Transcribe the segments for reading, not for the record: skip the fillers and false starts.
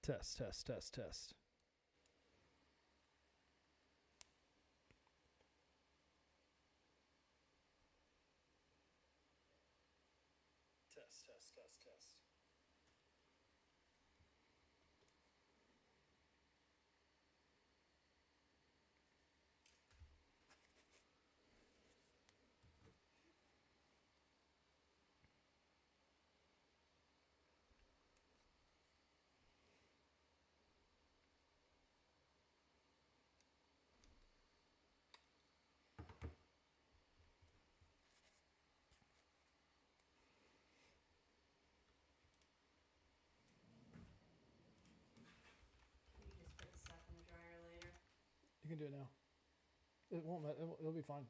Test, test, test, test. Test, test, test, test. Can you just put the stuff in the dryer later? You can do it now. It won't. It'll be fine.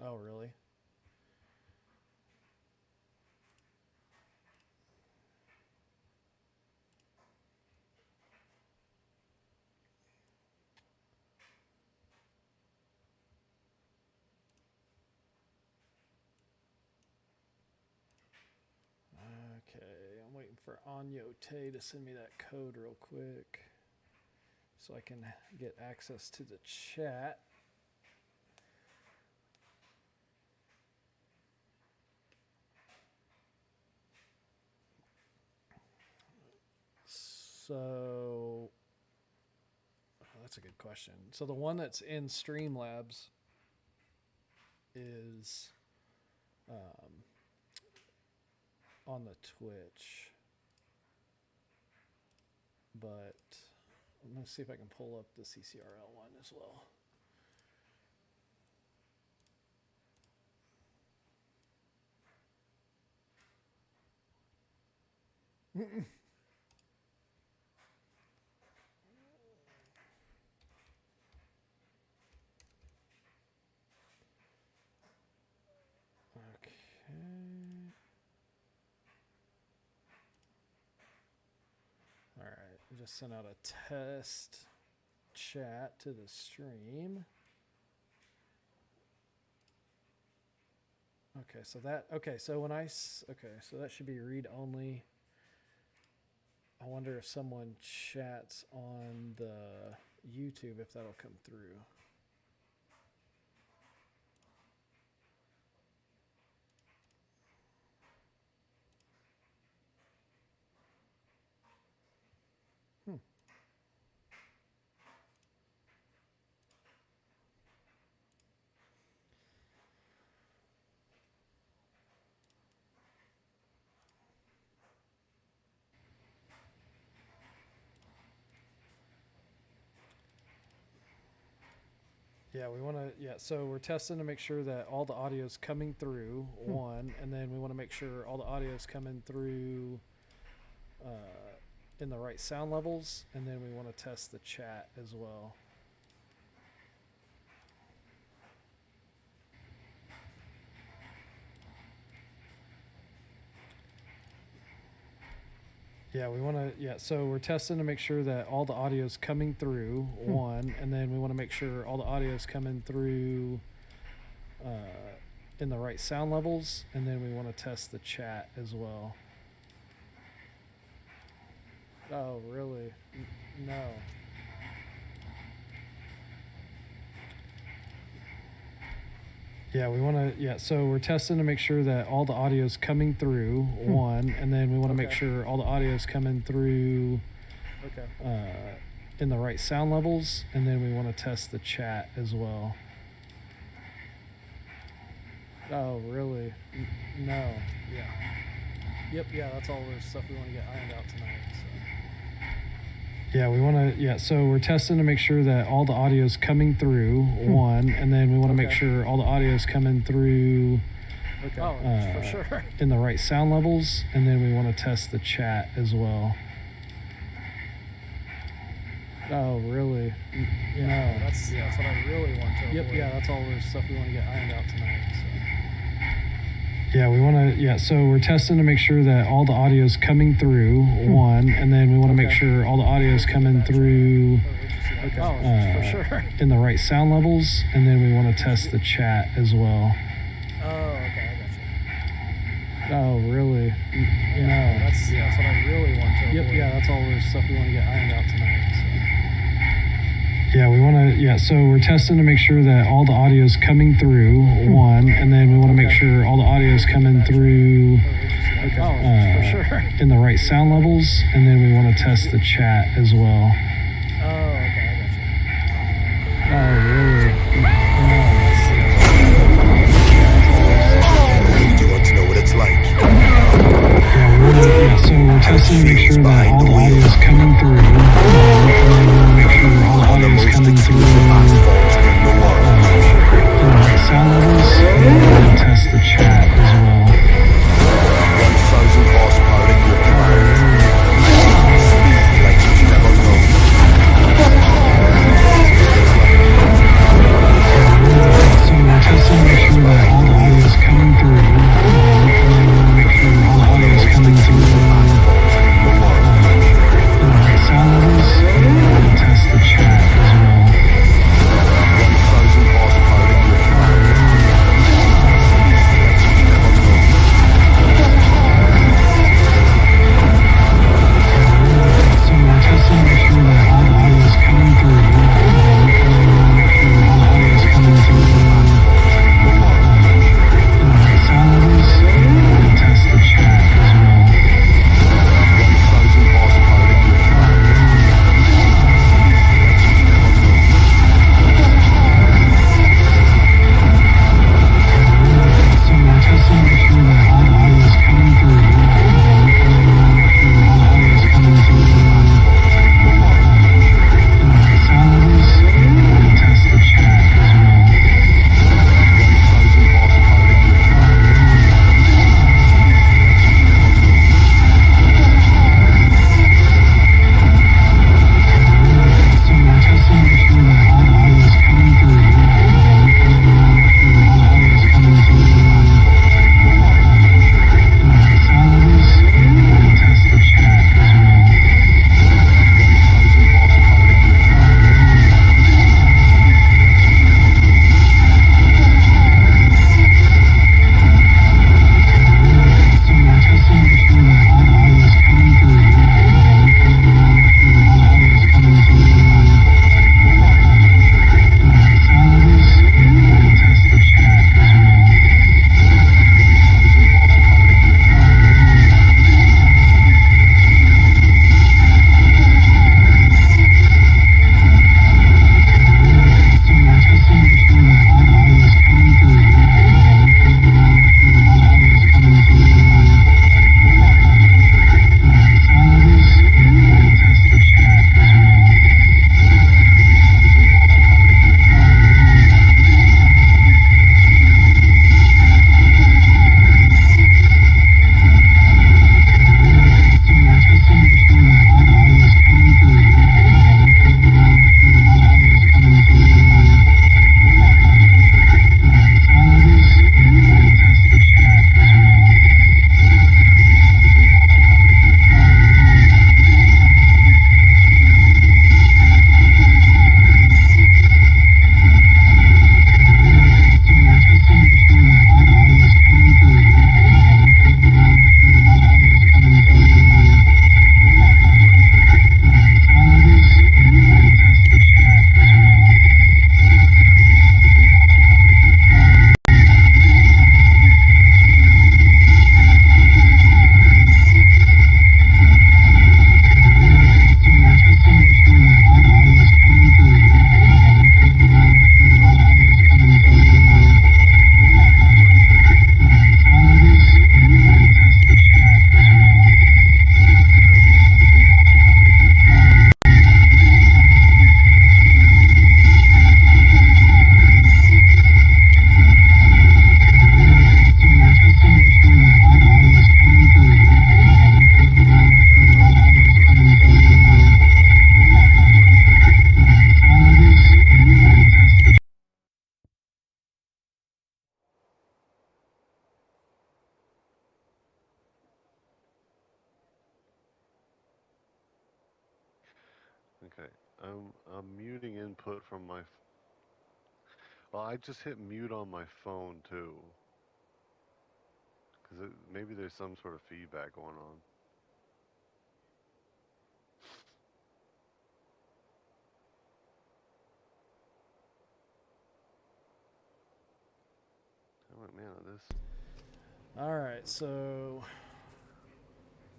Oh, really? Okay, I'm waiting for Anyote to send me that code real quick so I can get access to the chat. So, that's a good question. So the one that's in Streamlabs is on the Twitch, but I'm going to see if I can pull up the CCRL one as well. All right, I just sent out a test chat to the stream. Okay, so that, okay, so when okay, so that should be read only. I wonder if someone chats on the YouTube, if that'll come through. Yeah, we want to, so we're testing to make sure that all the audio is coming through, one, and then we want to make sure all the audio is coming through in the right sound levels, and then we want to test the chat as well. Yeah, we want to, so we're testing to make sure that all the audio is coming through, one, and then we want to make sure all the audio is coming through in the right sound levels, and then we want to test the chat as well. Oh, really? No. Yeah, we want to, so we're testing to make sure that all the audio is coming through, one, and then we want to make sure all the audio is coming through in the right sound levels, and then we want to test the chat as well. Oh, really? No. Yeah. Yep, that's all the stuff we want to get ironed out tonight. So. Yeah, we want to, so we're testing to make sure that all the audio is coming through, one, and then we want to make sure all the audio is coming through for sure. In the right sound levels, and then we want to test the chat as well. Oh, really? Yeah, no. That's what I really want to avoid. Yep, that's all the stuff we want to get ironed out tonight. So. Yeah, we want to, so we're testing to make sure that all the audio is coming through, one, and then we want to make sure all the audio is coming through for sure. In the right sound levels, and then we want to test the chat as well. Oh, okay, I gotcha. Oh, really? No. That's what I really want to avoid. Yep, that's all the stuff we want to get ironed out tonight. So. Yeah, we want to, so we're testing to make sure that all the audio is coming through, one, and then we want to make sure all the audio is coming through for sure. In the right sound levels, and then we want to test the chat as well. Oh, okay, I gotcha. Oh, really? No. Do you want to know what it's like? Yeah, so we're testing to make sure that all the audio is coming through, and then we want to make sure all the audio is coming through in the right sound levels, and then we want to test the chat as well. Okay, I'm muting input from my. Well, I just hit mute on my phone too, because maybe there's some sort of feedback going on. I went man on this. All right, so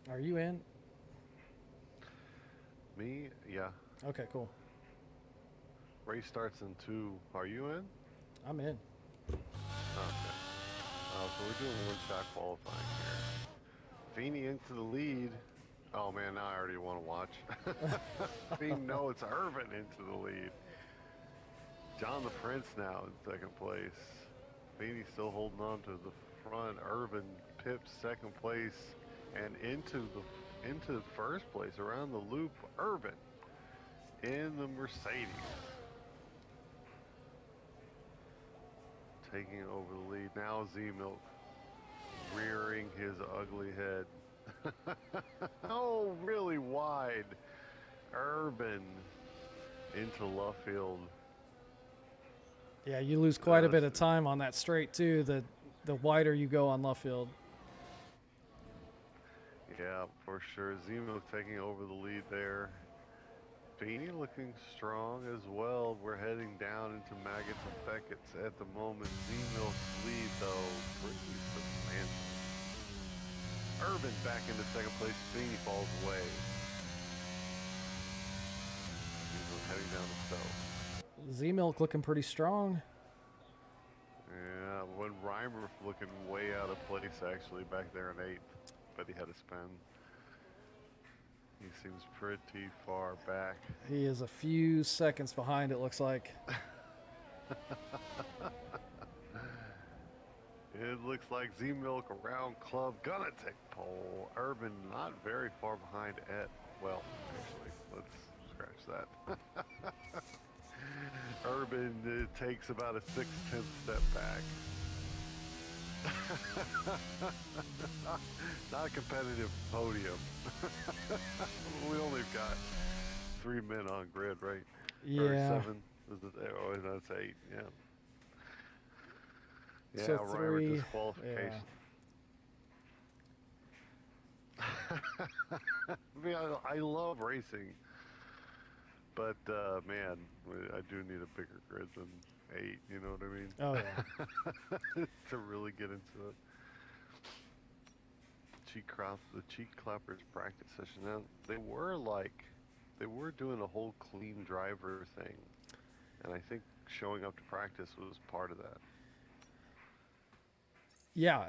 are you in? Me? Yeah. Okay, cool. Race starts in 2. Are you in? I'm in. Okay. So we're doing one-shot qualifying here. Feeney into the lead. Oh man, now I already want to watch. Feeney, no, it's Irvin into the lead. John the Prince now in second place. Feeney still holding on to the front. Irvin pips second place and into first place around the loop. Irvin in the Mercedes, taking over the lead. Now Z-Milk rearing his ugly head. Oh, really wide. Urban into Luffield. Yeah, you lose quite a bit of time on that straight too. The wider you go on Luffield. Yeah, for sure. Z-Milk taking over the lead there. Feeney looking strong as well. We're heading down into Maggots and Beckett's at the moment. Z-Milk's lead, though, pretty substantial. Urban back into second place. Feeney falls away. Z-Milk heading down the south. Z-Milk looking pretty strong. Yeah, when Reimer looking way out of place, actually, back there in 8th. But he had a spin. He seems pretty far back. He is a few seconds behind, it looks like. It looks like Z-Milk around club gonna take pole. Urban not very far behind at, well, actually, let's scratch that. Urban takes about a 6/10 step back. Not a competitive podium. We only got 3 men on grid, right? Yeah. Or 7. Oh, that's 8. Yeah. Yeah, So Reimer 3. disqualification. Yeah. I mean, I love racing, but man, I do need a bigger grid than 8. You know what I mean? Oh yeah. To really get into it. The cheek clappers practice session. Now they were doing a whole clean driver thing, and I think showing up to practice was part of that. Yeah.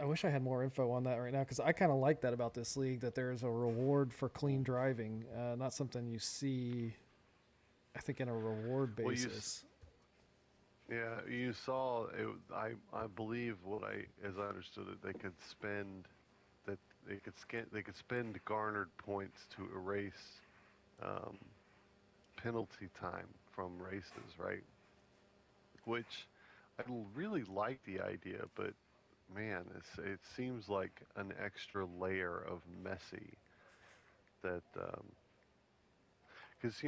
I wish I had more info on that right now because I kind of like that about this league, that there's a reward for clean driving. Not something you see, I think, in a reward basis. Yeah, you saw it. I believe as I understood it, they could spend garnered points to erase penalty time from races, right? Which I really like the idea, but man, it seems like an extra layer of messy that because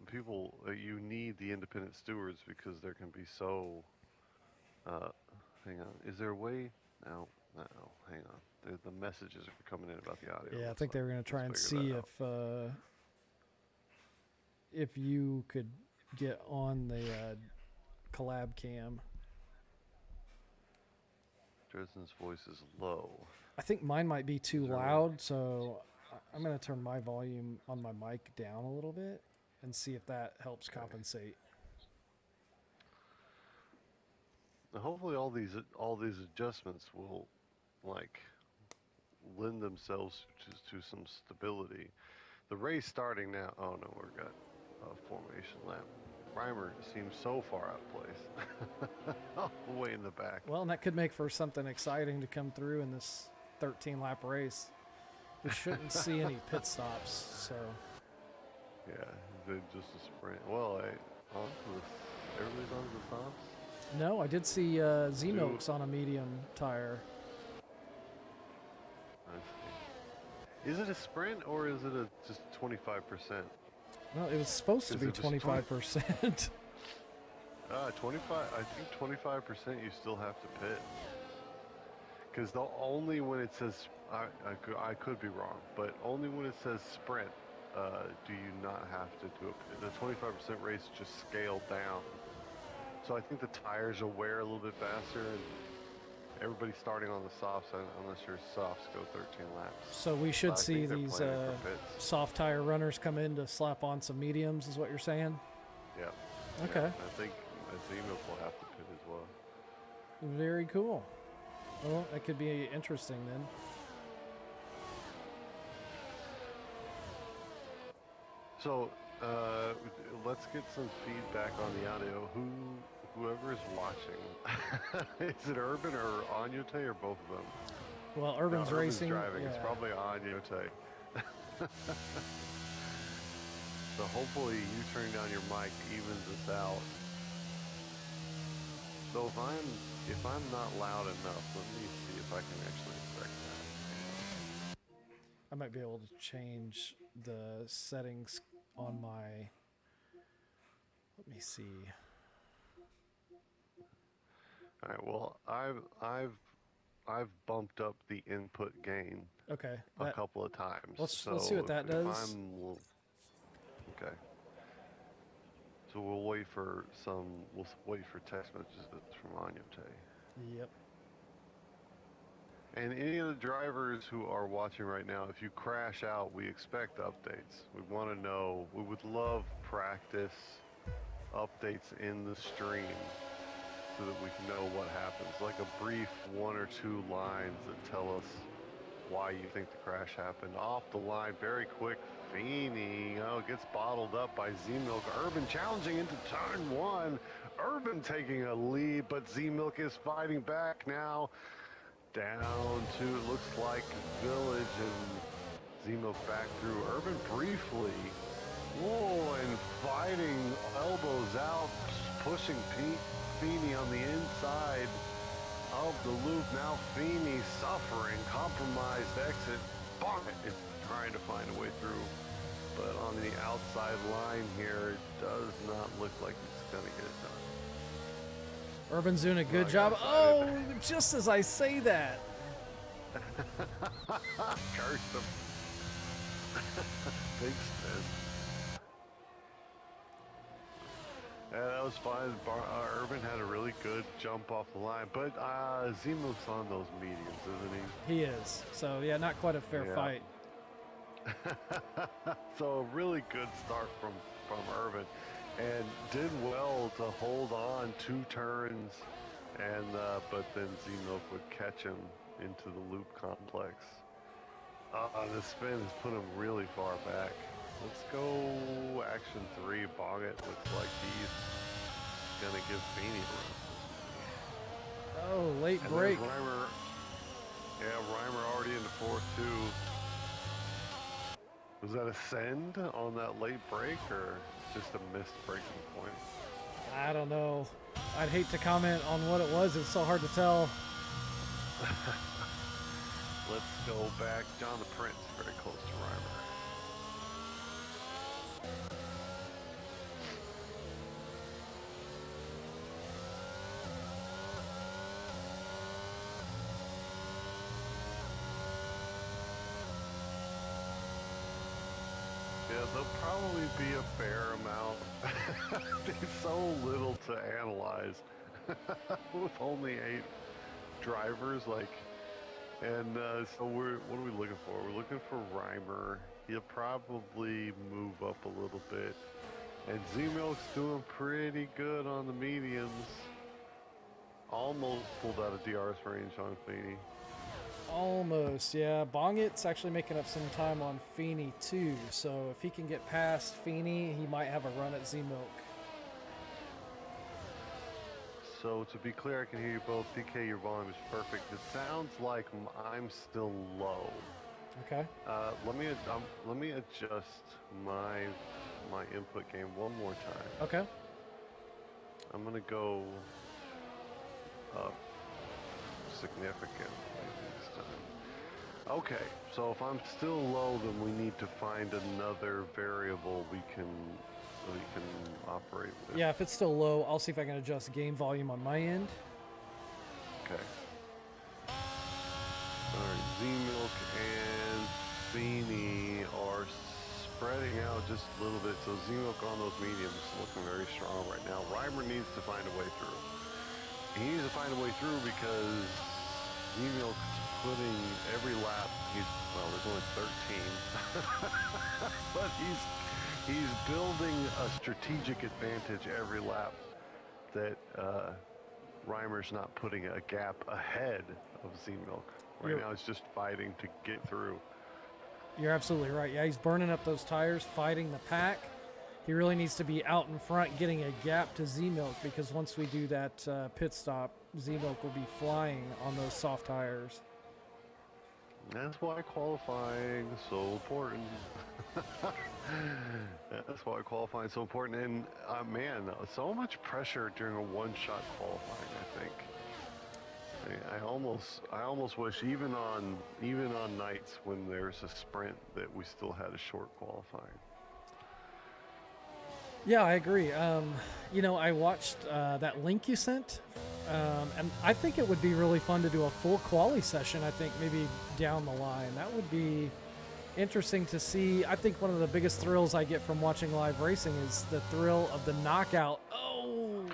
people you need the independent stewards because there can be so hang on, is there a way? No, hang on, the messages are coming in about the audio. Yeah, I think they were going to try and see if you could get on the collab cam. Dresden's voice is low. I think mine might be too loud, so I'm going to turn my volume on my mic down a little bit and see if that helps compensate. Now, hopefully all these adjustments will lend themselves to some stability. The race starting now. Oh no, we've got a formation lap. Reimer seems so far out of place. Way in the back. Well, and that could make for something exciting to come through in this 13-lap race. We shouldn't see any pit stops, so. Yeah, just a sprint. Well, everybody's on the tops? No, I did see Z-Milk's on a medium tire. I see. Is it a sprint or is it a just 25%? Well, it was supposed to be 25%. 25. I think 25%. You still have to pit. Because only when it says I could be wrong, but only when it says sprint do you not have to do it. The 25% race just scaled down. So I think the tires will wear a little bit faster, and everybody's starting on the softs unless your softs go 13 laps. So we should see these soft tire runners come in to slap on some mediums, is what you're saying? Yeah. Okay. Yeah, I think Zenith will have to pit as well. Very cool. Well, that could be interesting then. So let's get some feedback on the audio. Whoever is watching, is it Urban or Anyote or both of them? Well, Urban's racing. Driving. Yeah. It's probably Anyote. So hopefully you turning down your mic evens us out. So if I'm not loud enough, let me see if I can actually correct that. I might be able to change the settings on my. Let me see. All right. Well, I've bumped up the input gain. Okay. A couple of times. Let's see what that does. Okay. So we'll wait for text messages from Anyote. Yep. And any of the drivers who are watching right now, if you crash out, we expect updates. We want to know. We would love practice updates in the stream so that we can know what happens. Like a brief 1 or 2 lines that tell us why you think the crash happened. Off the line, very quick. Feeney, gets bottled up by Z-Milk. Urban challenging into turn 1. Urban taking a lead, but Z-Milk is fighting back now. Down to, it looks like, Village, and Z-Milk back through. Urban briefly. Whoa, and fighting elbows out, pushing Feeney on the inside of the loop. Now Feeney suffering, compromised exit. Bonnet is trying to find a way through, but on the outside line here, it does not look like it's going to get it done. Urban's doing a good job. Oh, just as I say that. Curse him. Big spin. Yeah, that was fine. Urban had a really good jump off the line, but Z-Milk's on those mediums, isn't he? He is. So, yeah, not quite a fair fight. So a really good start from Urban, and did well to hold on 2 turns, and but then Z-Milk would catch him into the loop complex. The spin has put him really far back. Let's go action 3. Boggett looks like he's gonna give Feeney a run. Oh, late break. Reimer, Reimer already into 4-2. Was that a send on that late break or just a missed breaking point? I don't know. I'd hate to comment on what it was. It's so hard to tell. Let's go back. John the Prince, very close to Reimer. Yeah, there'll probably be a fair amount. There's so little to analyze with only 8 drivers. And so what are we looking for? We're looking for Reimer. He'll probably move up a little bit. And Z-Milk's doing pretty good on the mediums. Almost pulled out of DRS range on Feeney. Almost, yeah. Bonget's actually making up some time on Feeney too, so if he can get past Feeney, he might have a run at Z-Milk. So to be clear, I can hear you both. DK, your volume is perfect. It sounds like I'm still low. Okay. Let me adjust my input gain one more time. Okay. I'm gonna go up significantly this Okay, so if I'm still low, then we need to find another variable we can operate with. Yeah, if it's still low, I'll see if I can adjust game volume on my end. Okay. Alright, Z-Milk and Beanie are spreading out just a little bit, so Z-Milk on those mediums looking very strong right now. Reimer needs to find a way through. He needs to find a way through because Z-Milk's putting every lap, there's only 13, but he's building a strategic advantage every lap that Reimer's not putting a gap ahead of Z-Milk. Right now it's just fighting to get through. You're absolutely right. Yeah, he's burning up those tires, fighting the pack. He really needs to be out in front, getting a gap to Z-Milk, because once we do that pit stop, Z-Milk will be flying on those soft tires. That's why qualifying is so important. That's why qualifying is so important. And man, so much pressure during a one-shot qualifying, I think. I almost wish even on nights when there's a sprint that we still had a short qualifying. Yeah, I agree. I watched that link you sent, and I think it would be really fun to do a full quali session. I think maybe down the line. That would be interesting to see. I think one of the biggest thrills I get from watching live racing is the thrill of the knockout. Oh,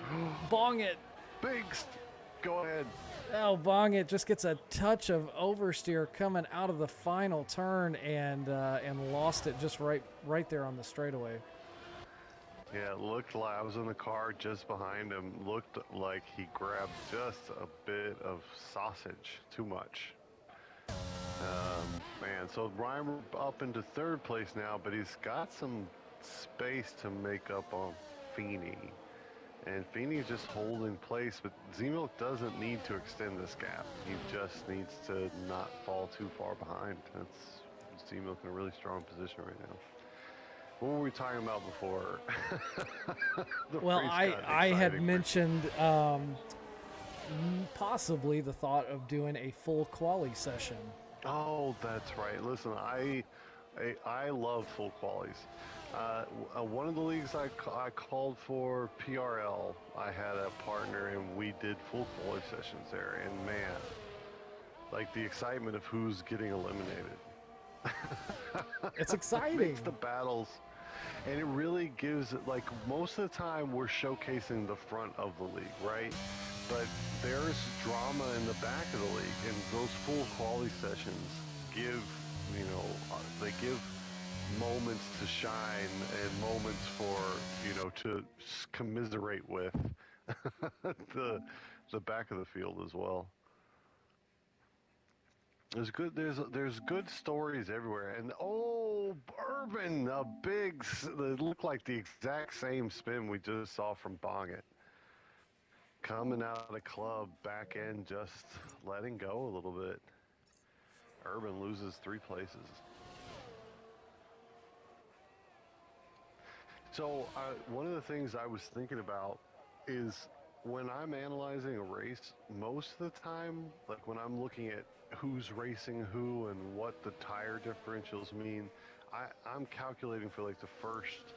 bong it. Biggs, go ahead. Oh, bong it just gets a touch of oversteer coming out of the final turn and lost it just right there on the straightaway. Yeah, it looked like I was in the car just behind him. Looked like he grabbed just a bit of sausage, too much. Man, so Reimer up into third place now, but he's got some space to make up on Feeney. And Feeney's just holding place, but Z-Milk doesn't need to extend this gap. He just needs to not fall too far behind. That's Z-Milk in a really strong position right now. What were we talking about before? Well, I had mentioned possibly the thought of doing a full quali session. Oh, that's right. Listen, I love full qualies. One of the leagues I called for PRL, I had a partner and we did full quali sessions there. And man, like the excitement of who's getting eliminated. It's exciting. It makes the battles, and it really gives, like, most of the time we're showcasing the front of the league, right? But there's drama in the back of the league, and those full quality sessions give, they give moments to shine and moments for, to commiserate with the back of the field as well. There's good stories everywhere, and Urban, they look like the exact same spin we just saw from Bongit. Coming out of the club, back end, just letting go a little bit. Urban loses 3 places. So one of the things I was thinking about is when I'm analyzing a race, most of the time, like when I'm looking at who's racing who and what the tire differentials mean, I'm calculating for like the first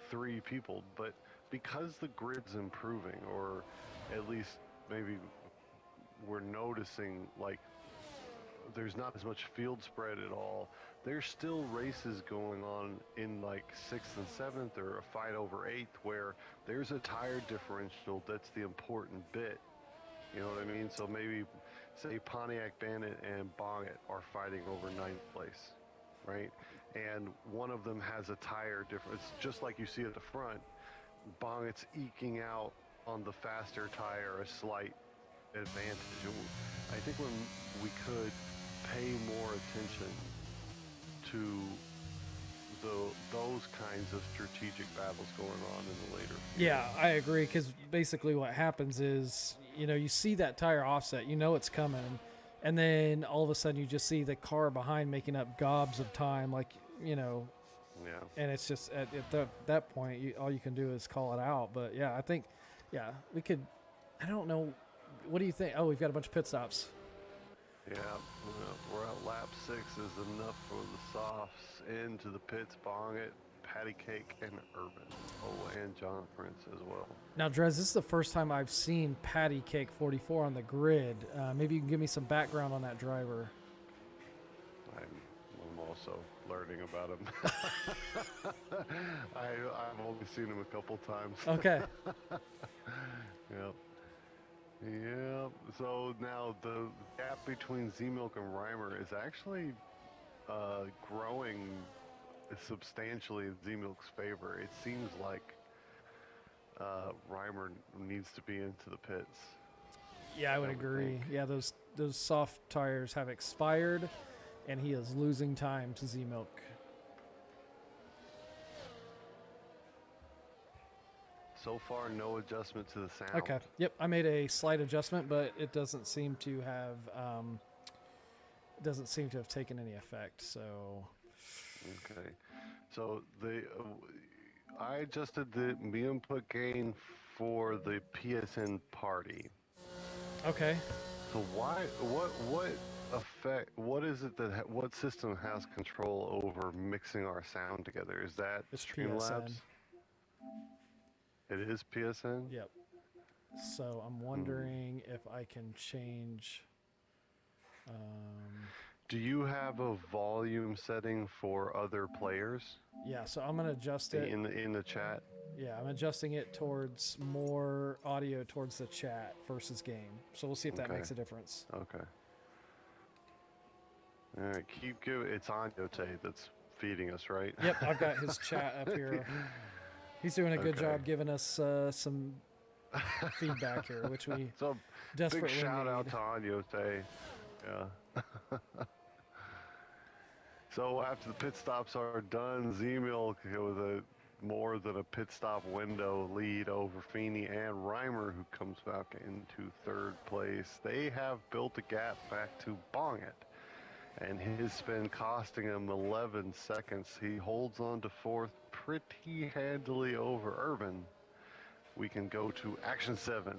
3 people, but because the grid's improving, or at least maybe we're noticing like there's not as much field spread at all, there's still races going on in like 6th and 7th or a fight over 8th where there's a tire differential that's the important bit. You know what I mean? So maybe say Pontiac Bandit and Bongit are fighting over 9th place, right? And one of them has a tire difference, just like you see at the front. Bongit's eking out on the faster tire a slight advantage. I think when we could pay more attention to those kinds of strategic battles going on in the later field. Yeah, I agree, because basically what happens is, you see that tire offset, it's coming, and then all of a sudden you just see the car behind making up gobs of time, like, Yeah. And it's just at that point, all you can do is call it out. But yeah, I think, we could. I don't know. What do you think? Oh, we've got a bunch of pit stops. Yeah, we're at lap 6 is enough for the softs into the pits, Bong it, Patty Cake, and Urban. Oh, and John Prince as well. Now, Drez, this is the first time I've seen Patty Cake 44 on the grid. Maybe you can give me some background on that driver. I'm also learning about him. I've only seen him a couple times. Okay. Yep. Yep. So now the gap between Z-Milk and Reimer is actually growing substantially in Z-Milk's favor. It seems like Reimer needs to be into the pits. Yeah, I would agree. Yeah, those soft tires have expired, and he is losing time to Z-Milk. So far, no adjustment to the sound. Okay. Yep, I made a slight adjustment, but it doesn't seem to have taken any effect. So. Okay. So I adjusted the input gain for the PSN party. Okay. So what is it what system has control over mixing our sound together? Is that It's Streamlabs? PSN. It is PSN? Yep. So I'm wondering if I can change. Do you have a volume setting for other players? Yeah, so I'm gonna adjust it in the chat. Yeah, I'm adjusting it towards more audio towards the chat versus game. So we'll see if that makes a difference. Okay. All right, keep going. It's Anyote that's feeding us, right? Yep, I've got his chat up here. He's doing a good job giving us some feedback here, which we so desperately big shout need. out to Anyote. Yeah. So after the pit stops are done, Z-Milk with more than a pit stop window lead over Feeney and Reimer, who comes back into third place. They have built a gap back to Bong It, and his spin costing him 11 seconds. He holds on to fourth pretty handily over Urban. We can go to Action 7.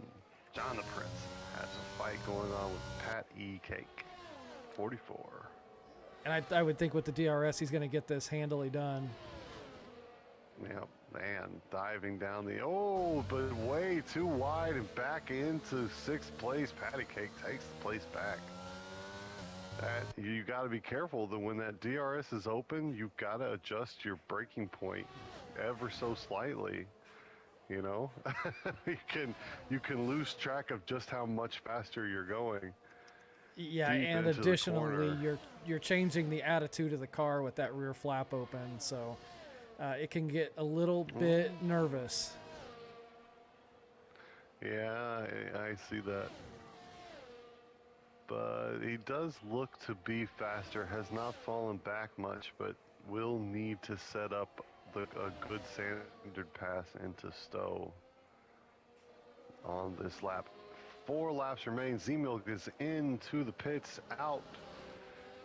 John the Prince has a fight going on with Pat E. Cake, 44. And I would think with the DRS, he's going to get this handily done. Yep, man, diving down but way too wide and back into sixth place. Patty Cake takes the place back. You got to be careful that when that DRS is open, you've got to adjust your braking point ever so slightly. You know, you can lose track of just how much faster you're going. Yeah, and additionally, you're changing the attitude of the car with that rear flap open, so it can get a little bit nervous. Yeah, I see that. But he does look to be faster, has not fallen back much, but will need to set up a good standard pass into Stowe on this lap. 4 laps remain. Z-Milk is into the pits, out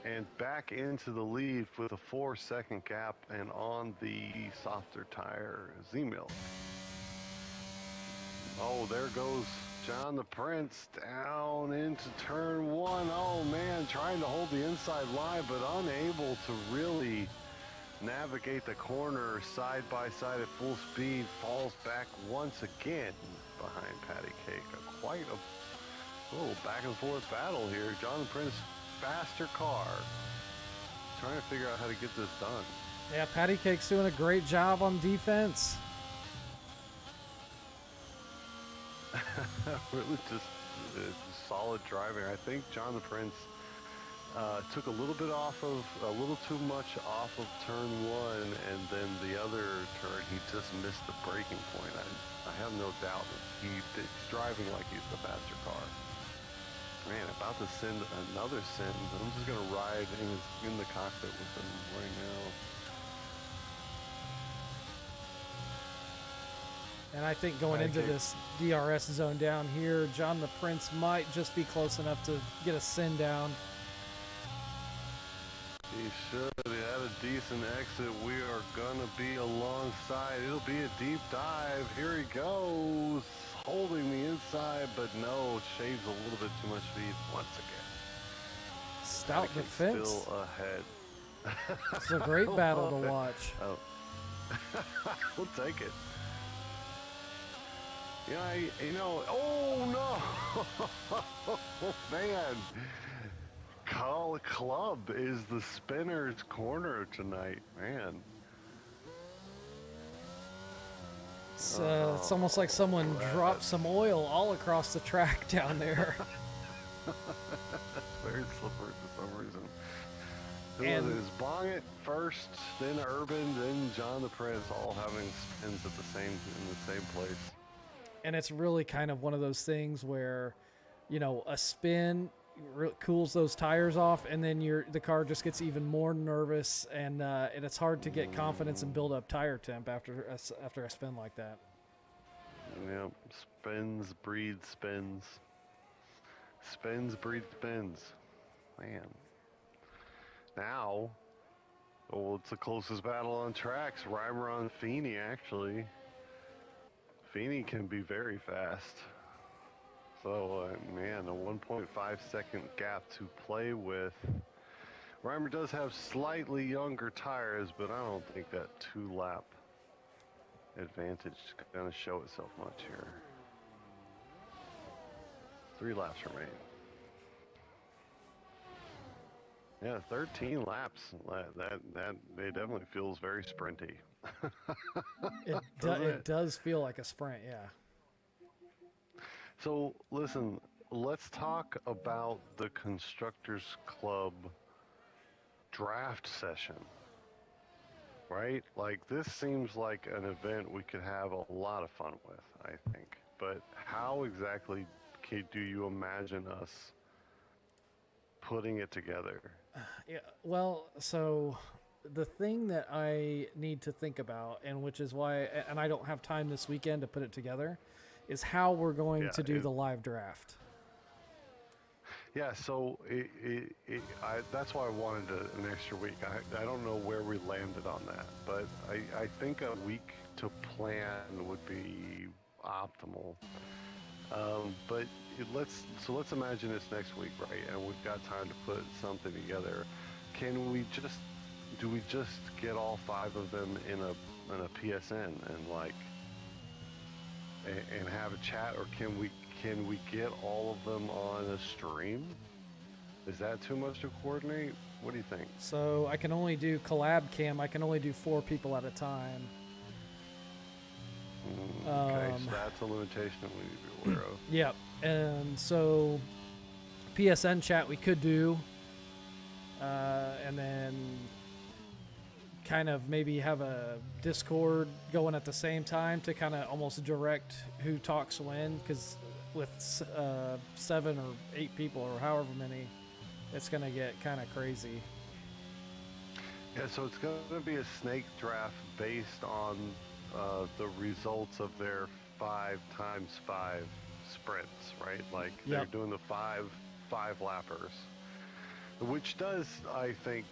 and back into the lead with a 4-second gap and on the softer tire, Z-Milk. Oh, there goes John the Prince down into turn 1. Oh man, trying to hold the inside line, but unable to really navigate the corner side by side at full speed. Falls back once again behind Patty Cake. Quite a little back and forth battle here. John the Prince, faster car, trying to figure out how to get this done. Yeah, Patty Cake's doing a great job on defense. Really just solid driving. I think John the Prince took a little too much off of turn 1, and then the other turn he just missed the braking point. I have no doubt that he's driving like he's the faster car. Man, about to send another send. I'm just gonna ride in the cockpit with him right now. And I think going into this DRS zone down here, John the Prince might just be close enough to get a send down. He should. He had a decent exit. We are gonna be alongside. It'll be a deep dive. Here he goes, holding the inside, but no, shaves a little bit too much speed once again. stout defense. Still ahead. It's a great battle to watch. Oh. We'll take it. Oh man. Call Club is the spinner's corner tonight, man. It's almost like someone dropped some oil all across the track down there. That's very slippery for some reason. And it is Bonnet first, then Urban, then John the Prince, all having spins in the same place. And it's really kind of one of those things where, a spin cools those tires off, and then the car just gets even more nervous, and it's hard to get confidence and build up tire temp after a spin like that. Yep, spins breed spins. Spins breed spins. Man. Now, it's the closest battle on tracks. Reimer on Feeney, actually. Feeney can be very fast. So, man, a 1.5 second gap to play with. Reimer does have slightly younger tires, but I don't think that 2-lap advantage is going to show itself much here. 3 laps remain. Yeah, 13 laps. That it definitely feels very sprinty. It does feel like a sprint, yeah. So listen, let's talk about the Constructors Club draft session. Right? Like, this seems like an event we could have a lot of fun with, I think. But how exactly do you imagine us putting it together? Yeah, well, so the thing that I need to think about, and which is why, and I don't have time this weekend to put it together, is how we're going to do the live draft. Yeah, so that's why I wanted an extra week. I don't know where we landed on that, but I think a week to plan would be optimal. But let's imagine it's next week, right? And we've got time to put something together. Do we just get all 5 of them in a PSN and have a chat, or can we get all of them on a stream? Is that too much to coordinate? What do you think? So I can only do collab cam. I can only do 4 people at a time. Okay, so that's a limitation that we need to be aware of. Yep. And so PSN chat we could do, and then kind of maybe have a Discord going at the same time to kind of almost direct who talks when, because with 7 or 8 people or however many, it's going to get kind of crazy. Yeah, so it's going to be a snake draft based on the results of their 5x5 sprints, right? Like, they're doing the five lappers, which does, I think,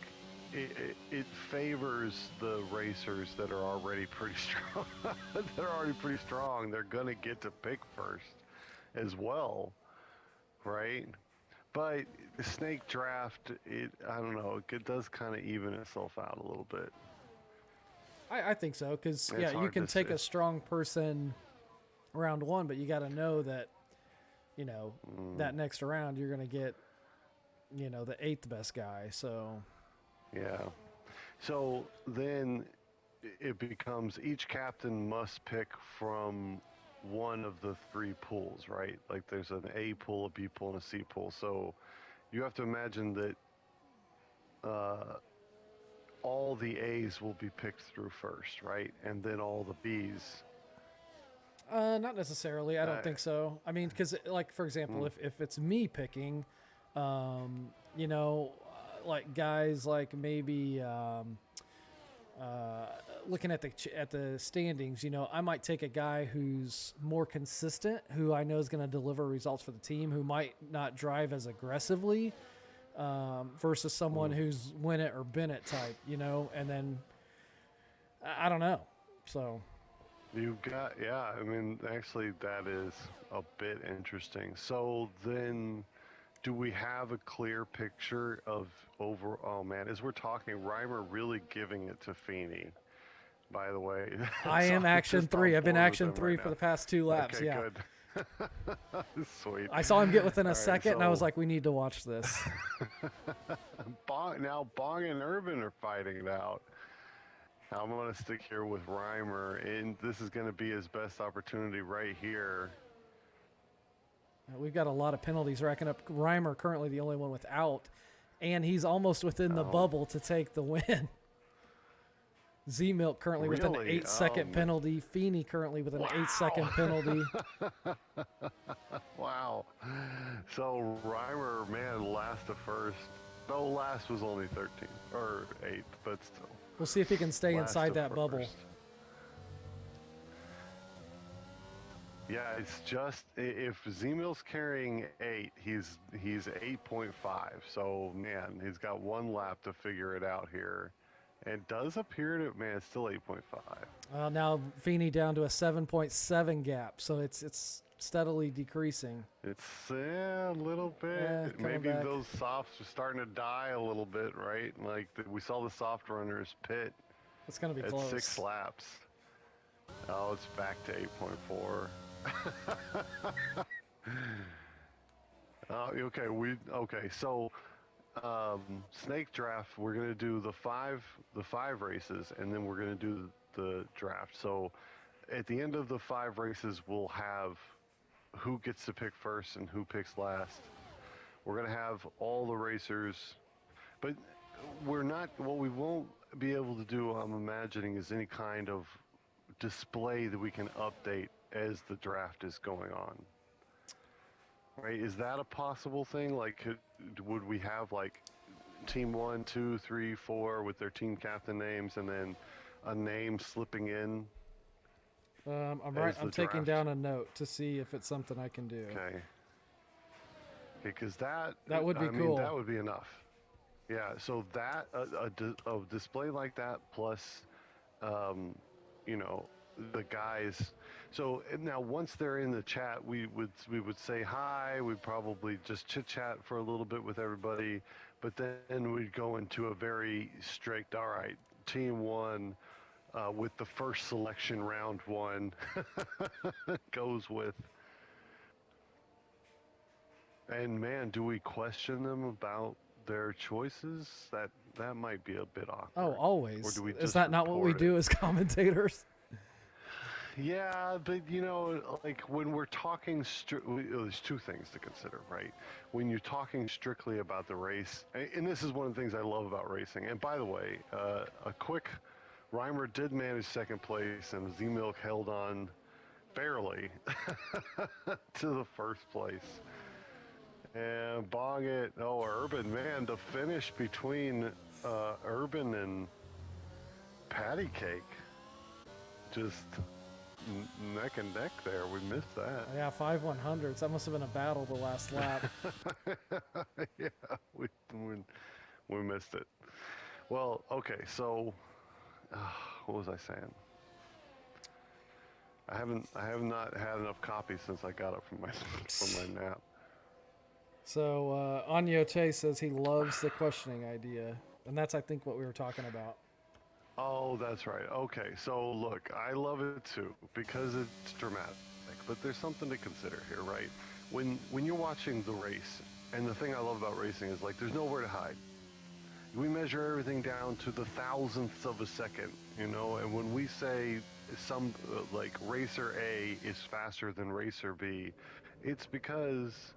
it favors the racers that are already pretty strong. They're going to get to pick first as well, right? But the snake draft, I don't know, it does kind of even itself out a little bit. I think so, because you can take a strong person round 1, but you got to know that, that next round you're going to get, the 8th best guy. So yeah. So then it becomes each captain must pick from one of the 3 pools, right? Like, there's an A pool, a B pool, and a C pool. So you have to imagine that all the A's will be picked through first, right? And then all the B's. Not necessarily. I don't think so. I mean, because, like, for example, if it's me picking, like guys like maybe looking at the standings, I might take a guy who's more consistent, who I know is going to deliver results for the team, who might not drive as aggressively, versus someone who's win it or bin it type, and then I don't know. So You got, I mean, actually that is a bit interesting. So then do we have a clear picture of over? Oh man, as we're talking, Reimer really giving it to Feeney. By the way, I am action 3. I've been action 3 right for now. the past 2 laps. Okay, yeah. good. Sweet. I saw him get within a All second, and I was so- like, we need to watch this. Now Bong and Urban are fighting it out. I'm going to stick here with Reimer, and this is going to be his best opportunity right here. We've got a lot of penalties racking up. Reimer currently the only one without, and he's almost within the bubble to take the win. Z-Milk currently with an 8-second penalty. Feeney currently with an 8-second penalty. Wow. So Reimer, man, last to first. No, last was only 13 or 8, but still. We'll see if he can stay Last inside to that bubble. first. Yeah, it's just if Z-Mill's carrying 8, he's 8.5. So man, he's got 1 lap to figure it out here. It does appear to, man, it's still 8.5. Now Feeney down to a 7.7 gap, so it's steadily decreasing. It's a little bit. Maybe back. those softs are starting to die a little bit, right? Like we saw the soft runners pit. It's going to be at close. 6 laps. Oh, it's back to 8.4. Okay. So snake draft. We're gonna do the five races, and then we're gonna do the draft. So at the end of the 5 races, we'll have who gets to pick first and who picks last. We're gonna have all the racers, but we're not. What we won't be able to do, I'm imagining, is any kind of display that we can update as the draft is going on. Right? Is that a possible thing? Like, would we have like team 1, 2, 3, 4 with their team captain names, and then a name slipping in? I'm taking down a note to see if it's something I can do. Okay. Because that would be I cool. mean, that would be enough. Yeah. So that a display like that plus, you know, the guys. So now once they're in the chat, we would say hi. We'd probably just chit chat for a little bit with everybody, but then we'd go into a very strict. All right, team 1 with the first selection round 1 goes with. And man, do we question them about their choices? That might be a bit awkward. Oh, always. Or do we Is just that not what we report it? do as commentators? Yeah, but you know, like when we're talking, there's 2 things to consider, right? When you're talking strictly about the race, and this is one of the things I love about racing. And by the way, a quick, Reimer did manage 2nd place, and Z-Milk held on barely to the 1st place. And Bong it, Urban, man, the finish between Urban and Patty Cake, just neck and neck there. We missed that. Yeah, 5 100s. That must have been a battle the last lap. Yeah, we missed it. Well, okay, so what was I saying? I have not had enough coffee since I got up from my nap. So Anyote says he loves the questioning idea, and that's I think what we were talking about. Oh, that's right. Okay, so look, I love it too because it's dramatic, but there's something to consider here, right? When you're watching the race, and the thing I love about racing is like there's nowhere to hide. We measure everything down to the thousandths of a second, you know, and when we say some like racer A is faster than racer B, it's because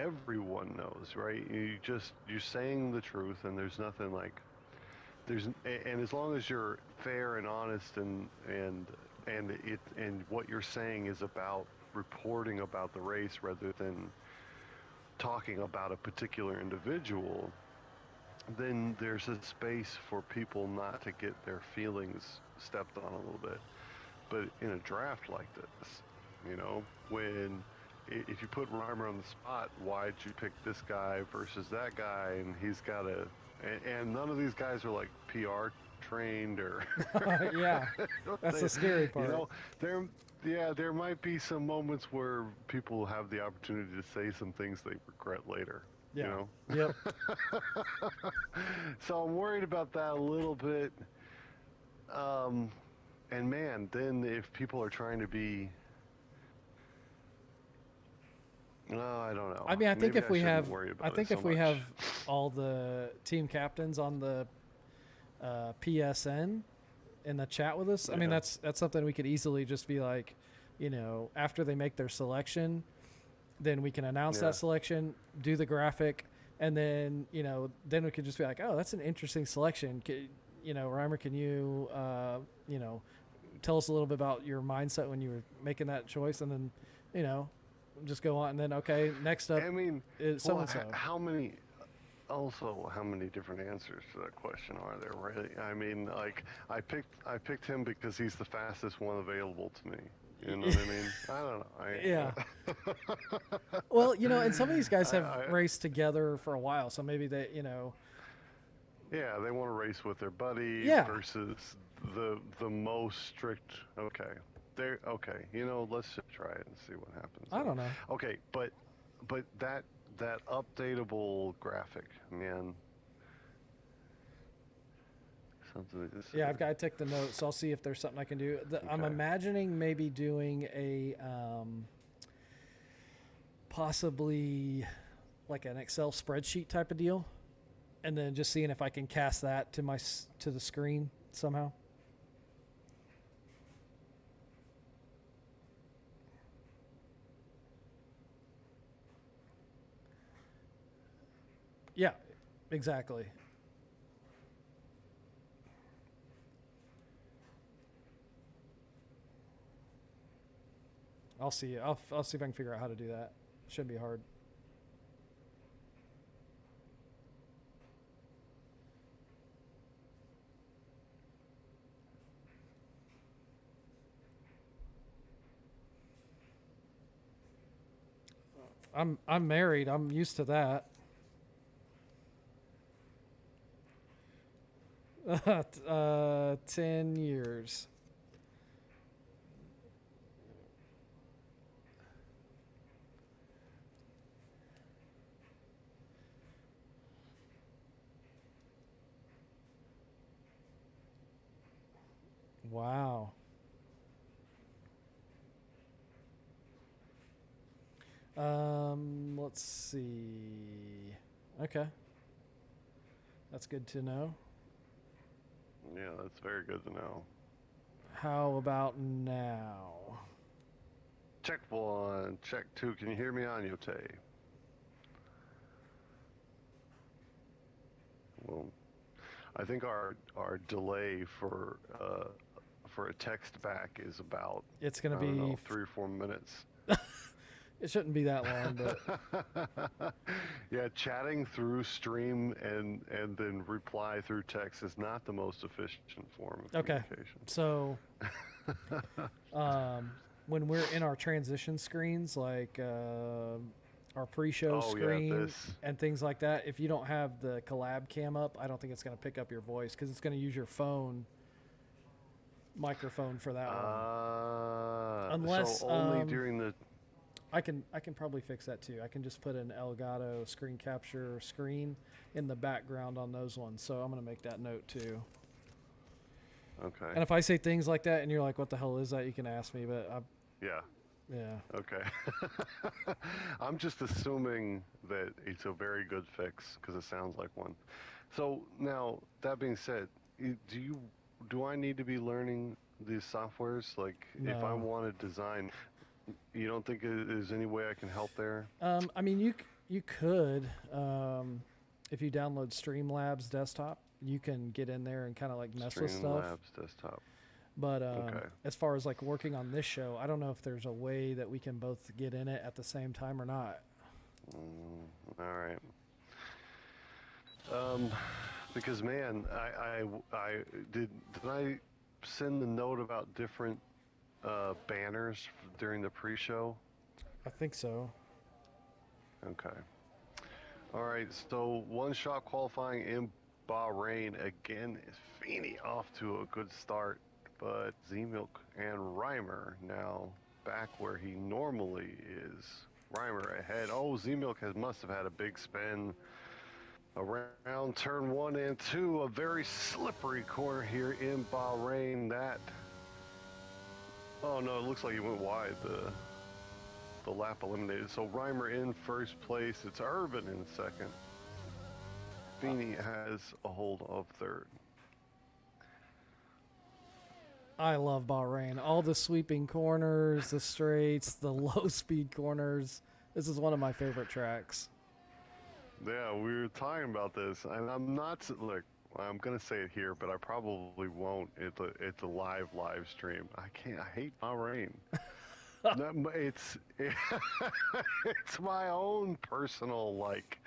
everyone knows, right? You're saying the truth, and there's nothing like and as long as you're fair and honest and what you're saying is about reporting about the race rather than talking about a particular individual, then there's a space for people not to get their feelings stepped on a little bit. But in a draft like this, you know, if you put Reimer on the spot, why'd you pick this guy versus that guy? And he's got and none of these guys are like PR trained or Yeah, that's the scary part. You know, yeah, there might be some moments where people have the opportunity to say some things they regret later. You Yeah. know. Yep. So I'm worried about that a little bit. Um, and man, then if people are trying to be, no, I don't know. I mean, Maybe I shouldn't worry I about it think so if we much. have all the team captains on the PSN in the chat with us, I mean, Yeah. that's something we could easily just be like, after they make their selection, then we can announce Yeah. that selection, do the graphic, and then then we could just be like, oh, that's an interesting selection. Reimer, can you tell us a little bit about your mindset when you were making that choice, and then just go on, and then okay, next up I mean, is so and so. how many? Also, how many different answers to that question are there? Really? I mean, like I picked him because he's the fastest one available to me. You know what I mean? I don't know. Yeah. Well, and some of these guys have I, raced together for a while, so maybe they, yeah, they want to race with their buddy Yeah. versus the most strict. Okay, there. Okay, let's just try it and see what happens. I don't know. Okay, but that updatable graphic, man. Something. Yeah, I've got to take the notes. So I'll see if there's something I can do. I'm Okay. imagining maybe doing a possibly like an Excel spreadsheet type of deal, and then just seeing if I can cast that to the screen somehow. Yeah, exactly. I'll see. I'll see if I can figure out how to do that. Shouldn't be hard. I'm married. I'm used to that. 10 years. Wow. Let's see. Okay. That's good to know. Yeah, that's very good to know. How about now? Check 1, check 2. Can you hear me on Yote? Well, I think our delay for a text back is about It's going to I don't know, be 3 or 4 minutes. It shouldn't be that long, but Yeah, chatting through stream and then reply through text is not the most efficient form of okay. communication. So when we're in our transition screens, like our pre-show screen and things like that, if you don't have the collab cam up, I don't think it's going to pick up your voice because it's going to use your phone microphone for that one. Unless so only during the I can probably fix that too. I can just put an Elgato screen capture screen in the background on those ones. So I'm going to make that note too. Okay. And if I say things like that and you're like, what the hell is that? You can ask me, but yeah. Yeah. Okay. I'm just assuming that it's a very good fix because it sounds like one. So now, that being said, do I need to be learning these softwares? Like, if I No. want to design, you don't think there's any way I can help there? I mean, you could, if you download Streamlabs desktop, you can get in there and kind of like mess with stuff. Streamlabs desktop. But Okay. as far as like working on this show, I don't know if there's a way that we can both get in it at the same time or not. All right. Because man, I did I send the note about different banners during the pre-show? I think so. Okay. All right. So one-shot qualifying in Bahrain again. Is Feeney off to a good start? but Z-Milk and Reimer now back where he normally is. Reimer ahead. Oh, Z-Milk must have had a big spin around turn 1 and 2. A very slippery corner here in Bahrain. Oh no, it looks like he went wide. The lap eliminated. So Reimer in first place. It's Urban in second. Feeney has a hold of third. I love Bahrain. All the sweeping corners, the straights, the low-speed corners. This is one of my favorite tracks. Yeah, we were talking about this, and I'm not, look, I'm going to say it here, but I probably won't. It's a live stream. I hate Bahrain. It's my own personal, like,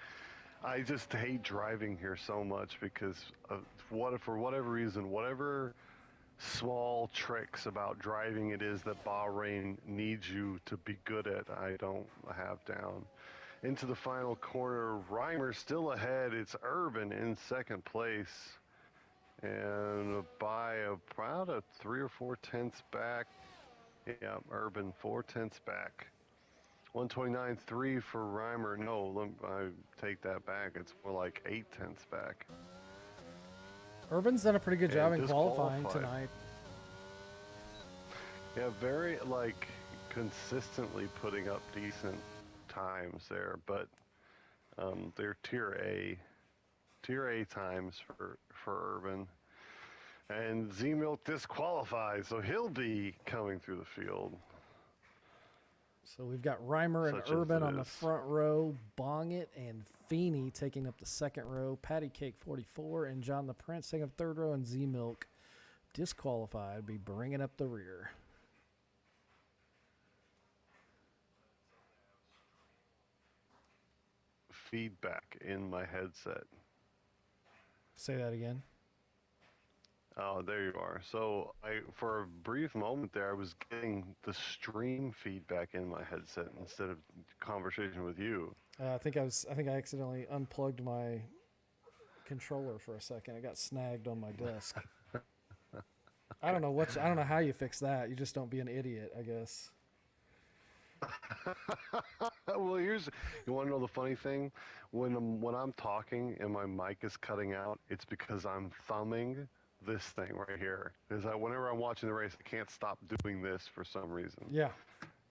I just hate driving here so much because for whatever reason, whatever small tricks about driving it is that Bahrain needs you to be good at, I don't have down. Into the final corner, Reimer still ahead. It's Urban in second place. And by about 3 or 4 tenths back. Yeah, Urban 4 tenths back. 129.3 for Reimer. No, I take that back. It's more like 8 tenths back. Urban's done a pretty good job in qualifying tonight. Yeah, very, like, consistently putting up decent times there, but they're tier A times for Urban. And Z-Milk disqualified, so he'll be coming through the field. So we've got Reimer and Urban on the front row, Bongit and Feeney taking up the second row, Patty Cake 44 and John the Prince taking up third row, and Z-Milk disqualified, be bringing up the rear. Feedback in my headset. Say that again. Oh, there you are. So for a brief moment there, I was getting the stream feedback in my headset instead of conversation with you. I think I accidentally unplugged my controller for a second. It got snagged on my desk. I don't know how you fix that. You just don't be an idiot, I guess. Well, you want to know the funny thing? When I'm talking and my mic is cutting out, it's because I'm thumbing this thing right here. Because whenever I'm watching the race, I can't stop doing this for some reason. Yeah.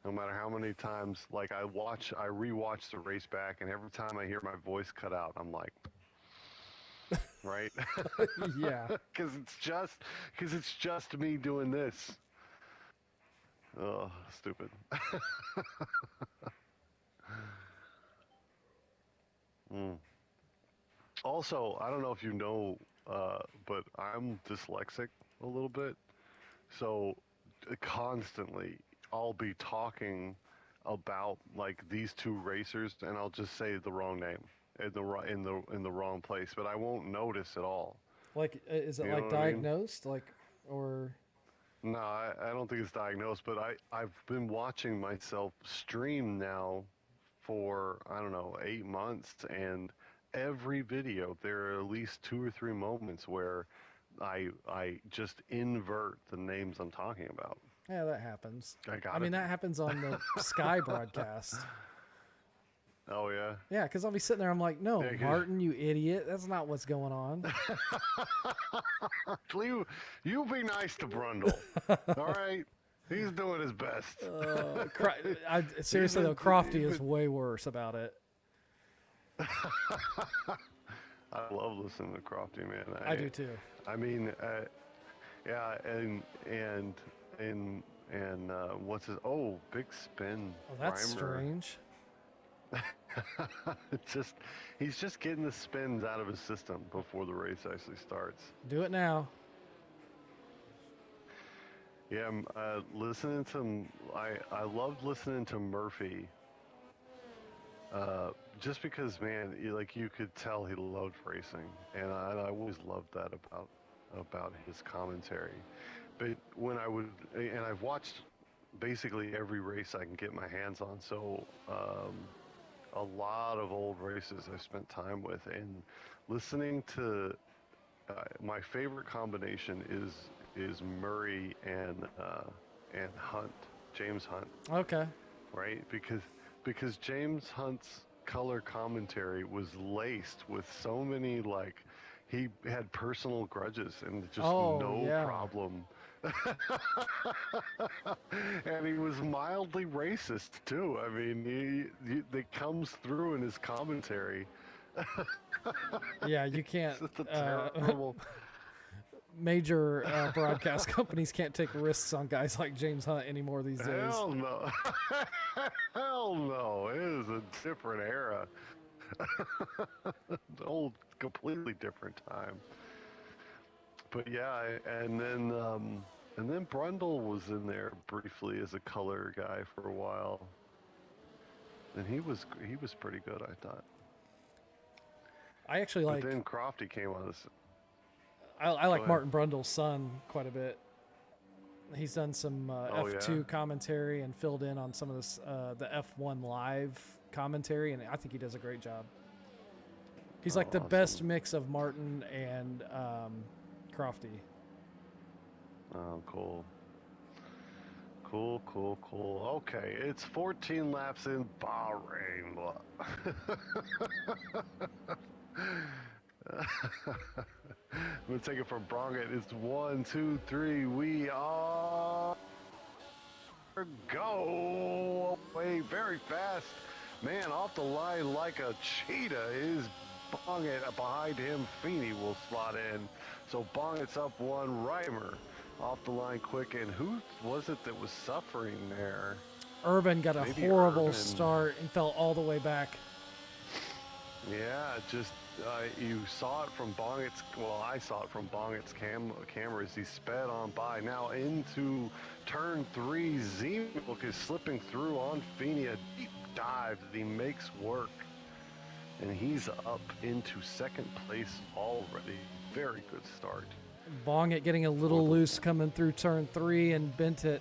No matter how many times, like I rewatch the race back, and every time I hear my voice cut out, I'm like, right? Yeah. Because it's just me doing this. Oh, stupid. Also, I don't know if you know, but I'm dyslexic a little bit. So constantly I'll be talking about like these two racers and I'll just say the wrong name in the wrong place, but I won't notice at all. Like, is it like diagnosed? I mean? Like, or... No, I don't think it's diagnosed, but I've been watching myself stream now for, I don't know, 8 months, and every video there are at least 2 or 3 moments where I just invert the names I'm talking about. Yeah, that happens. I mean, that happens on the Sky broadcast. Oh, yeah? Yeah, because I'll be sitting there, I'm like, no, yeah, Martin, you idiot. That's not what's going on. You be nice to Brundle. All right? He's doing his best. Seriously, though, Crofty is way worse about it. I love listening to Crofty, man. I do, too. I mean, yeah, and what's his... Oh, big spin. Oh, that's Reimer. Strange. He's just getting the spins out of his system before the race actually starts. Do it now. Yeah, listening to I loved listening to Murphy. Just because, man, you could tell he loved racing, and I always loved that about his commentary. But when I've watched basically every race I can get my hands on, so a lot of old races I've spent time with, and listening to my favorite combination is Murray and Hunt, James Hunt. Okay. Right? Because James Hunt's color commentary was laced with so many, like, he had personal grudges and just no problem. And he was mildly racist too. I mean, it comes through in his commentary. Yeah, you can't. It's just a terrible. Major broadcast companies can't take risks on guys like James Hunt anymore these days. Hell no. Hell no. It is a different era. Old, completely different time. But yeah, and then Brundle was in there briefly as a color guy for a while, and he was pretty good, I thought. I actually but then Crofty came on this. I like Martin Brundle's son quite a bit. He's done some F2 commentary and filled in on some of this the F1 live commentary, and I think he does a great job. He's like the best mix of Martin and Crofty. Oh, cool. Cool. Okay, it's 14 laps in Bahrain. I'm going to take it from Bronget. It's 1, 2, 3. We are go away very fast. Man, off the line like a cheetah is Bronget. Behind him, Feeney will slot in. So Bonget's up 1. Reimer off the line quick. And who was it that was suffering there? Urban got a horrible start and fell all the way back. Yeah, just you saw it from Bonget's. Well, I saw it from Bonget's camera as he sped on by. Now into turn 3, Z-Milk is slipping through on Feeney. A deep dive that he makes work, and he's up into second place already. Very good start. Bonget getting a little loose coming through turn 3 and bent it.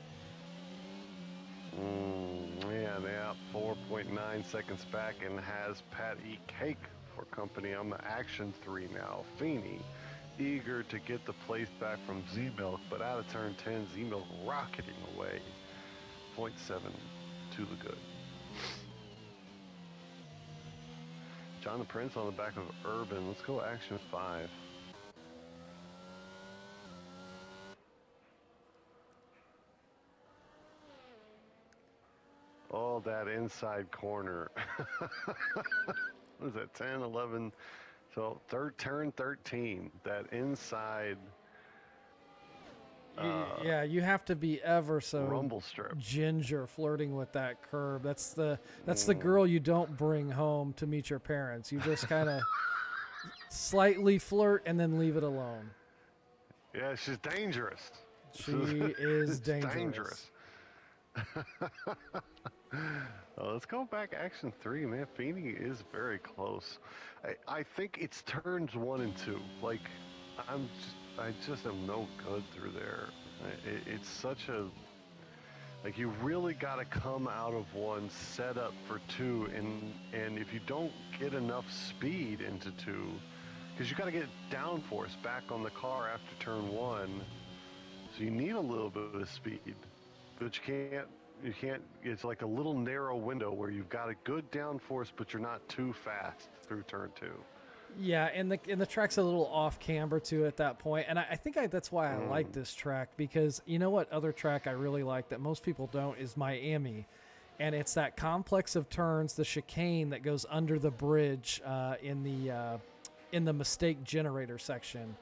Yeah, 4.9 seconds back and has Pat E. Cake for company on the Action 3 now. Feeney eager to get the place back from Z-Milk, but out of turn 10, Z-Milk rocketing away. 0.7 to the good. John the Prince on the back of Urban. Let's go Action 5. Oh, that inside corner. What is that, 10, 11? So turn 13, that inside. You have to be ever so rumble strip. Ginger flirting with that curb. That's the girl you don't bring home to meet your parents. You just kind of slightly flirt and then leave it alone. Yeah, she's dangerous. She is dangerous. Let's go back Action 3, man. Feeney is very close. I think it's turns 1 and 2. Like, I just am no good through there. It's such a, like, you really got to come out of 1, set up for 2, and if you don't get enough speed into 2, because you got to get downforce back on the car after turn 1, so you need a little bit of speed, but you can't, it's like a little narrow window where you've got a good downforce, but you're not too fast through turn 2. Yeah, and the track's a little off camber too at that point, and I think that's why I like this track, because you know what other track I really like that most people don't is Miami, and it's that complex of turns, the chicane that goes under the bridge in the mistake generator section.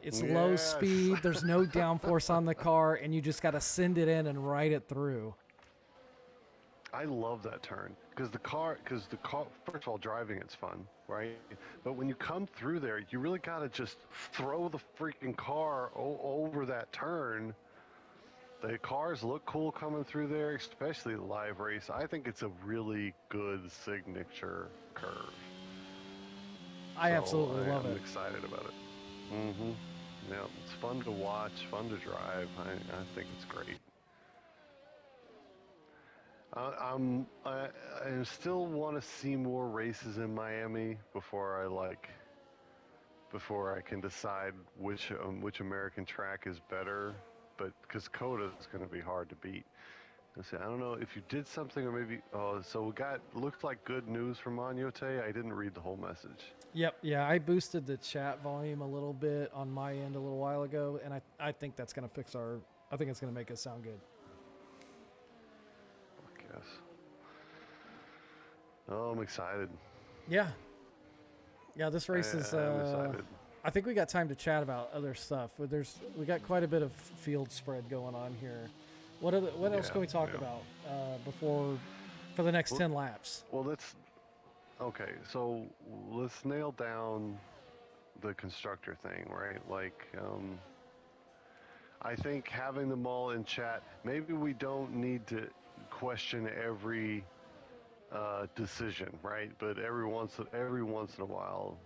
It's low speed. There's no downforce on the car, and you just got to send it in and ride it through. I love that turn because the car, first of all, driving it's fun, right? But when you come through there, you really got to just throw the freaking car over that turn. The cars look cool coming through there, especially the live race. I think it's a really good signature curve. I absolutely love it. I'm excited about it. Yeah, it's fun to watch, fun to drive. I think it's great. I still want to see more races in Miami before I before I can decide which American track is better. But because Coda is going to be hard to beat. I don't know if you did something or maybe. Oh, so we got looks like good news from Manyote. I didn't read the whole message. Yep. Yeah, I boosted the chat volume a little bit on my end a little while ago, and I think that's going to fix our. I think it's going to make us sound good. I guess. Oh, I'm excited. Yeah. Yeah, this race is. I'm excited. I think we got time to chat about other stuff. We got quite a bit of field spread going on here. What else can we talk about for the next 10 laps? Well, okay. So let's nail down the constructor thing, right? Like, I think having them all in chat. Maybe we don't need to question every decision, right? But every once in a while.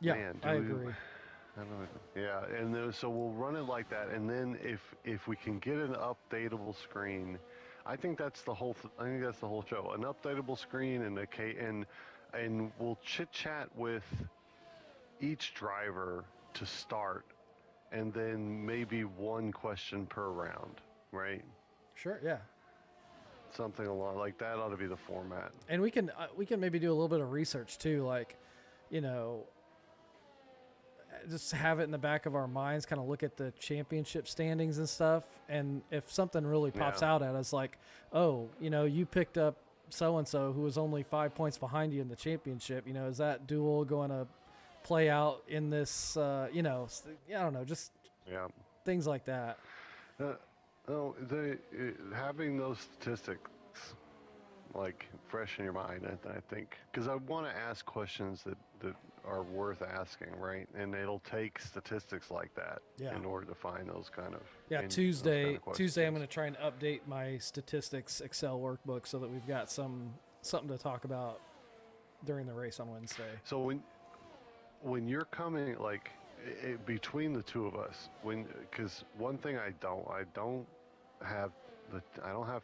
Yeah, man, I agree. I don't know. Yeah, and then, so we'll run it like that, and then if we can get an updatable screen, I think that's the whole. I think that's the whole show. An updatable screen and we'll chit chat with each driver to start, and then maybe one question per round, right? Sure. Yeah. Something along like that ought to be the format. And we can maybe do a little bit of research too, like, just have it in the back of our minds, kind of look at the championship standings and stuff. And if something really pops out at us, like, oh, you picked up so-and-so who was only 5 points behind you in the championship, is that duel going to play out in this, I don't know, just things like that. Having those statistics like fresh in your mind, I think, because I want to ask questions that are worth asking, right? And it'll take statistics like that in order to find those kind of Tuesday I'm going to try and update my statistics Excel workbook so that we've got something to talk about during the race on Wednesday. So when you're coming, like, between the two of us, because one thing I don't have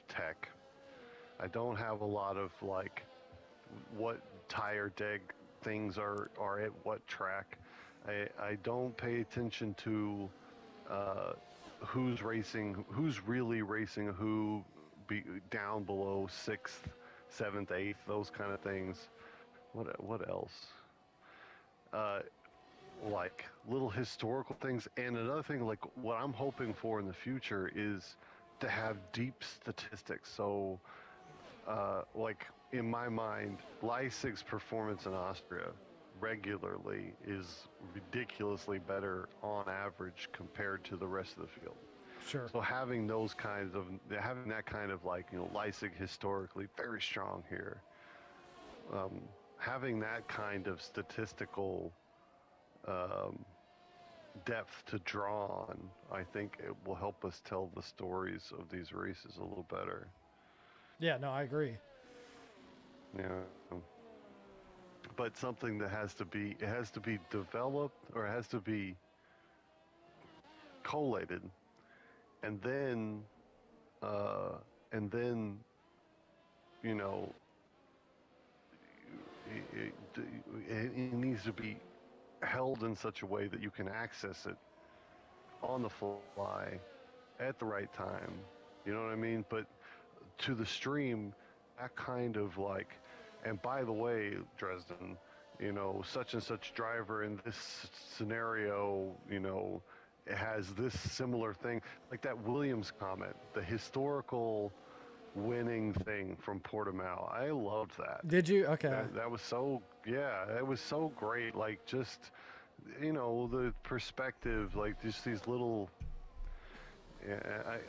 tech. I don't have a lot of like what tire deg things are at what track. I don't pay attention to who's really racing who down below 6th, 7th, 8th, those kind of things. What else? Like little historical things. And another thing, like what I'm hoping for in the future is to have deep statistics. So like in my mind, Leisig's performance in Austria regularly is ridiculously better on average compared to the rest of the field. Sure. So having that kind of like, Leisig historically very strong here, having that kind of statistical depth to draw on, I think it will help us tell the stories of these races a little better. Yeah, no, I agree. Yeah. But something that has to be developed, or it has to be collated, and then it needs to be held in such a way that you can access it on the fly at the right time. You know what I mean? But to the stream, that kind of like, and by the way, Dresden, such and such driver in this scenario, it has this similar thing, like that Williams comment, the historical winning thing from Portimao. I loved that. Did you? Okay. That was so, it was so great. Like just, the perspective, like just these little,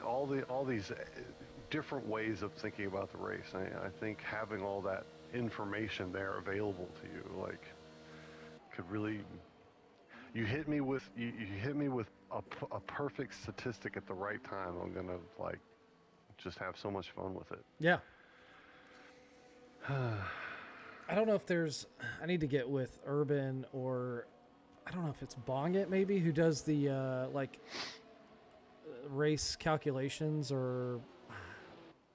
all these different ways of thinking about the race. I think having all that information there available to you, like, could really. You hit me with a perfect statistic at the right time. I'm gonna like just have so much fun with it. Yeah. I don't know if I need to get with Urban, or I don't know if it's Bongit maybe, who does the race calculations, or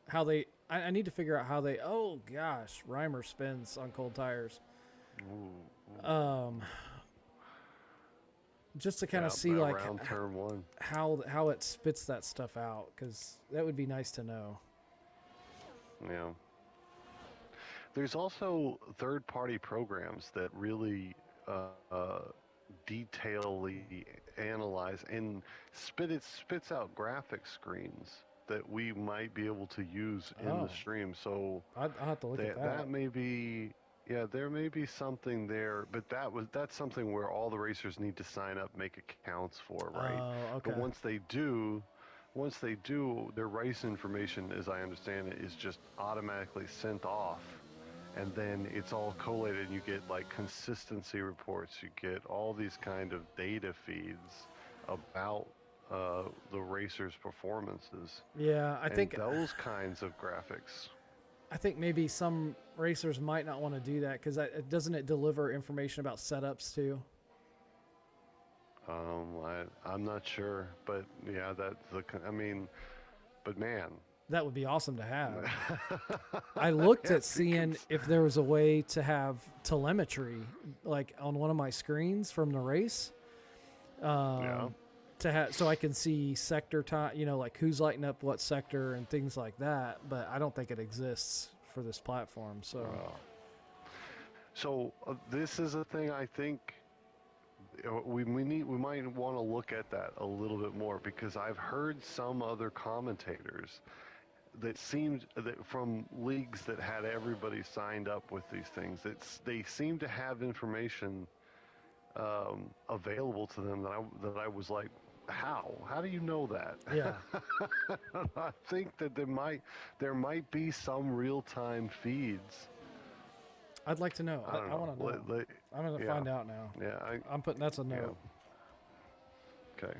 how they. I need to figure out how they. Oh gosh, Reimer spins on cold tires. Just to kind of see like around turn 1. how it spits that stuff out, because that would be nice to know. Yeah. There's also third-party programs that really detailedly analyze and spits out graphic screens that we might be able to use in the stream. So I'll have to look at that. That may be, there may be something there, but that's something where all the racers need to sign up, make accounts for, right? Oh, okay. But once they do, their race information, as I understand it, is just automatically sent off. And then it's all collated, and you get like consistency reports. You get all these kind of data feeds about the racers' performances. Yeah, I think those kinds of graphics. I think maybe some racers might not want to do that, because doesn't it deliver information about setups too? I'm not sure, but yeah, but man. That would be awesome to have. I looked at seeing if there was a way to have telemetry, like on one of my screens from the race. To have, so I can see sector time, like who's lighting up what sector and things like that. But I don't think it exists for this platform. So this is a thing I think we might want to look at that a little bit more, because I've heard some other commentators that seemed that from leagues that had everybody signed up with these things, they seem to have information available to them that I was like, how do you know that? Yeah. I think that there might be some real-time feeds. I'd like to know. I want to know. I'm going to find out now. Yeah, I'm putting that's a note. Yeah. Okay.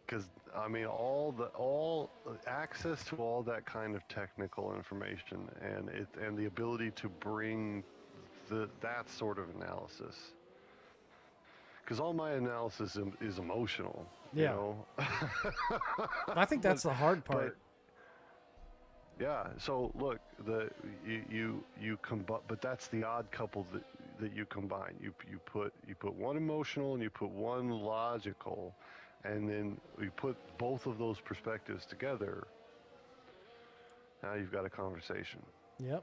Because I mean, all access to all that kind of technical information, and the ability to bring that sort of analysis. Because all my analysis is emotional. Yeah. You know? I think that's the hard part. Yeah. So look, you combine, but that's the odd couple that you combine. You put one emotional and you put one logical. And then we put both of those perspectives together. Now you've got a conversation. Yep.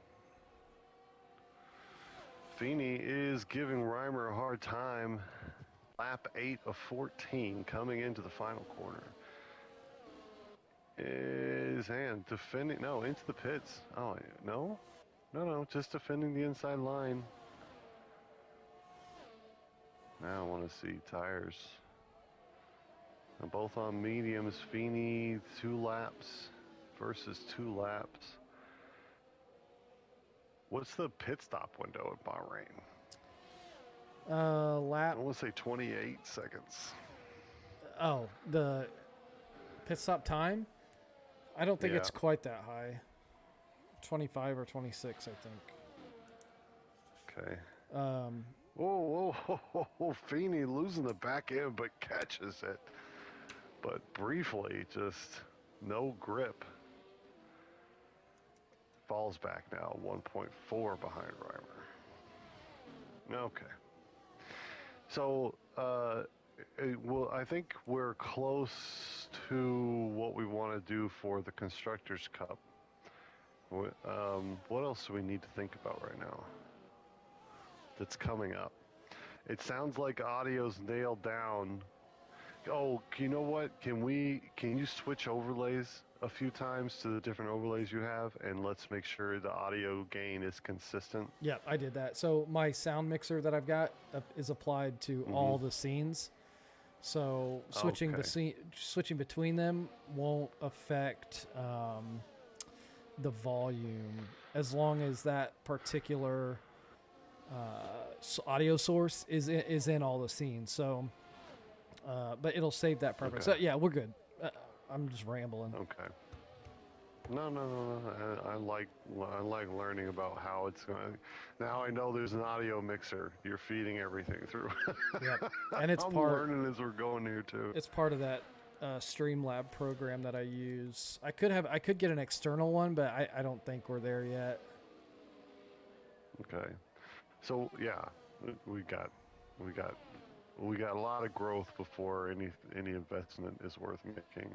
Feeney is giving Reimer a hard time. Lap 8 of 14 coming into the final corner. Defending, no, into the pits. Oh, no, just defending the inside line. Now I want to see tires. Both on mediums. Feeney 2 laps versus 2 laps. What's the pit stop window at Bahrain? Lap. I want to say 28 seconds. Oh, the pit stop time? I don't think it's quite that high. 25 or 26, I think. Okay. Whoa, Feeney losing the back end, but catches it. But briefly, just no grip. Falls back now, 1.4 behind Reimer. Okay. So, I think we're close to what we want to do for the Constructors' Cup. What else do we need to think about right now that's coming up? It sounds like audio's nailed down. Oh, you know what? Can you switch overlays a few times to the different overlays you have, and let's make sure the audio gain is consistent? Yeah, I did that. So my sound mixer that I've got is applied to all the scenes. So switching between them won't affect the volume, as long as that particular audio source is in all the scenes. So. But it'll save that purpose. Okay. So, yeah, we're good. I'm just rambling. Okay. No. I like learning about how it's going. Now I know there's an audio mixer. You're feeding everything through. Yep. And it's I'm learning as we're going here too. It's part of that Streamlab program that I use. I could get an external one, but I don't think we're there yet. Okay. So yeah, we got we got we got a lot of growth before any investment is worth making.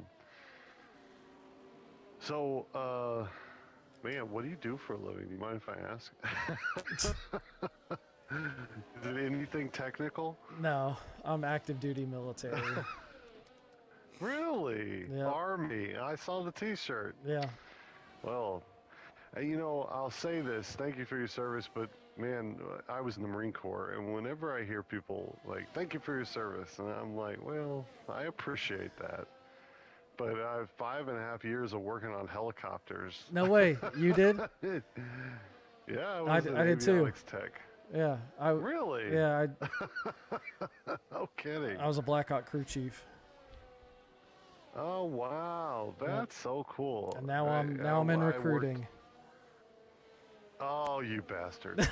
So, man, what do you do for a living? Do you mind if I ask? Is it anything technical? No, I'm active duty military. Really? Yeah. Army. I saw the T-shirt. Yeah. Well, I'll say this. Thank you for your service, but man, I was in the Marine Corps, and whenever I hear people like, "Thank you for your service," and I'm like, "Well, I appreciate that." But I have 5.5 years of working on helicopters. No way. You did? Yeah, I was an I did too. avionics tech. Yeah. Really? Yeah. No kidding. I was a Black Hawk crew chief. Oh wow, that's so cool. And now I'm in recruiting. Oh, you bastard.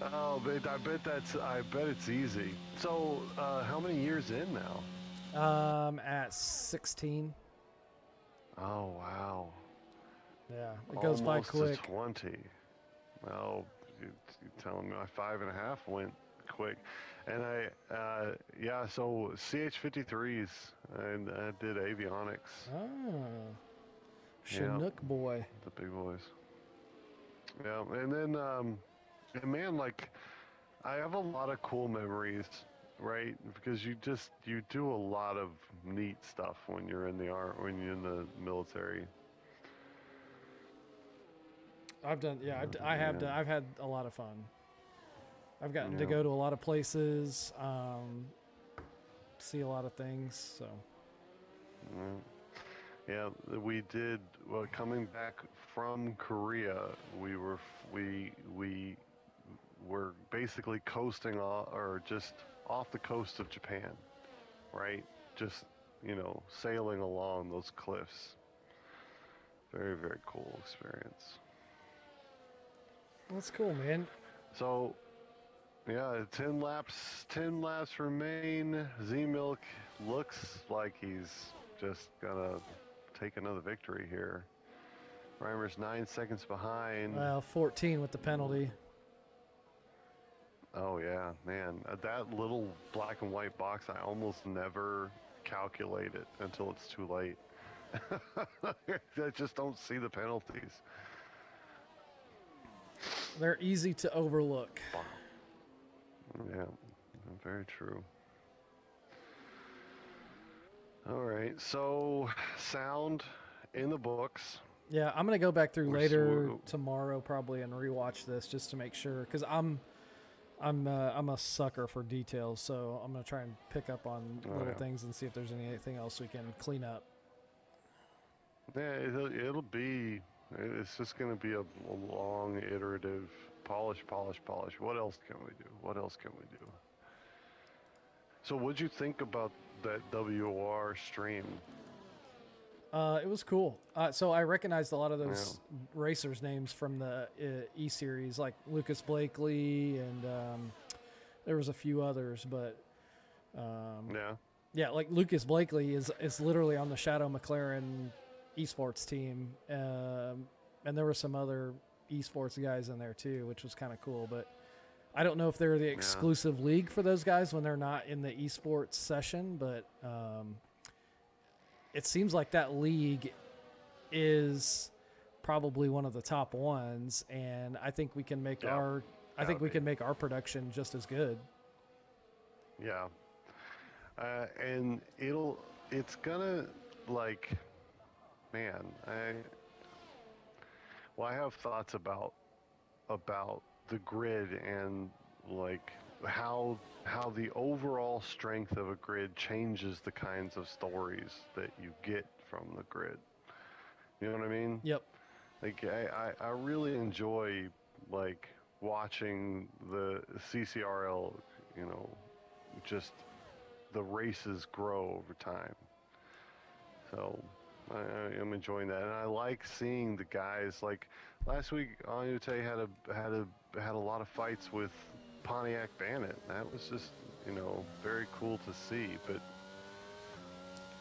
Oh, but I bet it's easy. So, how many years in now? At 16. Oh, wow. Yeah, it goes by Almost quick. to 20. Well, you're telling me my 5.5 went quick. And so CH-53s, and I did avionics. Oh, Chinook boy. The big boys. Yeah, and then, and man, like, I have a lot of cool memories, right? Because you do a lot of neat stuff when you're in the military. I've done, I've had a lot of fun. I've gotten to go to a lot of places, see a lot of things. So. Yeah, we did. Well, coming back from Korea, we were basically coasting or just off the coast of Japan, right? Just sailing along those cliffs. Very, very cool experience. That's cool, man. So, yeah, 10 laps remain. Z-Milk looks like he's just gonna take another victory here. Reimer's 9 seconds behind. Well, 14 with the penalty. Oh yeah, man. That little black and white box, I almost never calculate it until it's too late. I just don't see the penalties. They're easy to overlook. Yeah, very true. All right, so sound in the books. Yeah, I'm gonna go back through later tomorrow probably and rewatch this just to make sure, because I'm a sucker for details, so I'm gonna try and pick up on little things and see if there's anything else we can clean up. Yeah, it's just gonna be a long iterative polish. What else can we do? So what'd you think about that WR stream? It was cool. So I recognized a lot of those racers' names from the E-Series, like Lucas Blakely, and there was a few others, but like Lucas Blakely is literally on the Shadow McLaren esports team, and there were some other esports guys in there too, which was kind of cool. But I don't know if they're the exclusive league for those guys when they're not in the esports session, but it seems like that league is probably one of the top ones, and I think we can make our production just as good. Yeah. And it's gonna, like, man, I have thoughts about the grid and like how the overall strength of a grid changes the kinds of stories that you get from the grid. You know what I mean? Yep. Like I really enjoy like watching the CCRL, just the races grow over time. So I am enjoying that, and I like seeing the guys. Like last week, Anyute had a lot of fights with Pontiac Bandit. That was just very cool to see. But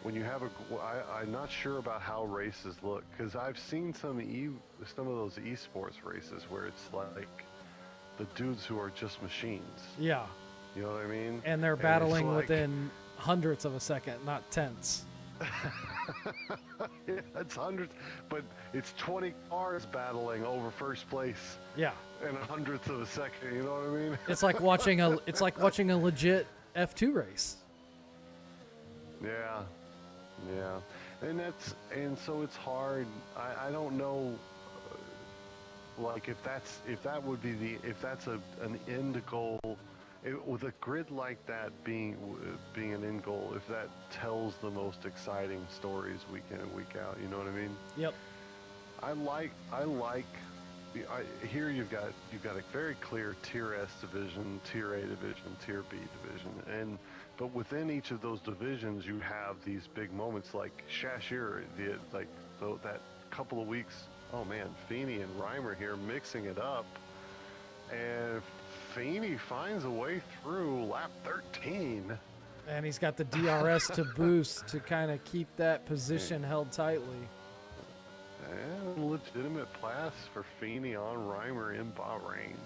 when you have I'm not sure about how races look, because I've seen some of those esports races where it's like the dudes who are just machines. Yeah. You know what I mean? And they're battling within hundredths of a second, not tenths. Yeah, it's hundreds, but it's 20 cars battling over first place. Yeah. In a hundredth of a second, you know what I mean? It's like watching a legit F2 race. Yeah. Yeah. And so it's hard. I don't know like if that's an end goal. With a grid like that being an end goal, if that tells the most exciting stories week in and week out, you know what I mean? Yep. I like. Here you've got a very clear Tier S division, Tier A division, Tier B division, but within each of those divisions you have these big moments like Shashir, that couple of weeks. Oh man, Feeney and Reimer here mixing it up, and Feeney finds a way through lap 13. And he's got the DRS to boost to kind of keep that position held tightly. And legitimate pass for Feeney on Reimer in Bahrain.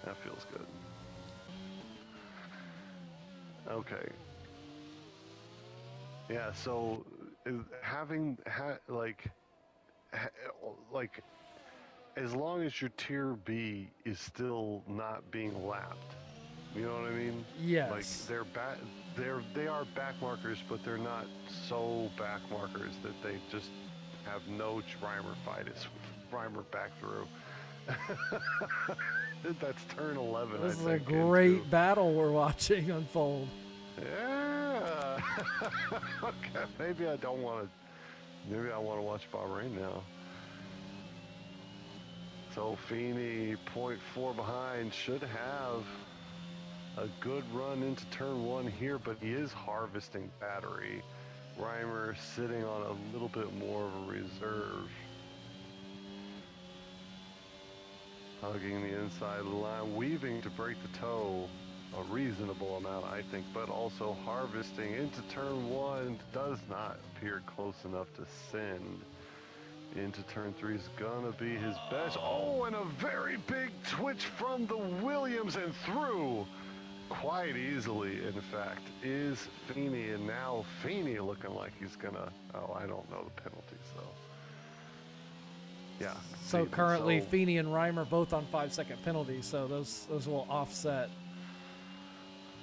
That feels good. Okay. Yeah, so having as long as your Tier B is still not being lapped, you know what I mean? Yes. Like they are back markers, but they're not so back markers that they just have no Reimer fight. It's Reimer back through. That's turn 11. This is a great battle we're watching unfold. Yeah. Okay. Maybe I want to watch Bahrain now. So Feeney, 0.4 behind, should have a good run into turn 1 here, but he is harvesting battery. Reimer sitting on a little bit more of a reserve. Hugging the inside of the line, weaving to break the toe, a reasonable amount, I think, but also harvesting into turn 1, does not appear close enough to send. Into turn 3 is gonna be his best. Oh, and a very big twitch from the Williams and through quite easily, in fact, is Feeney. And now Feeney looking like he's gonna, I don't know the penalties though. Yeah. So currently Feeney and Reimer both on 5-second penalties, so those will offset.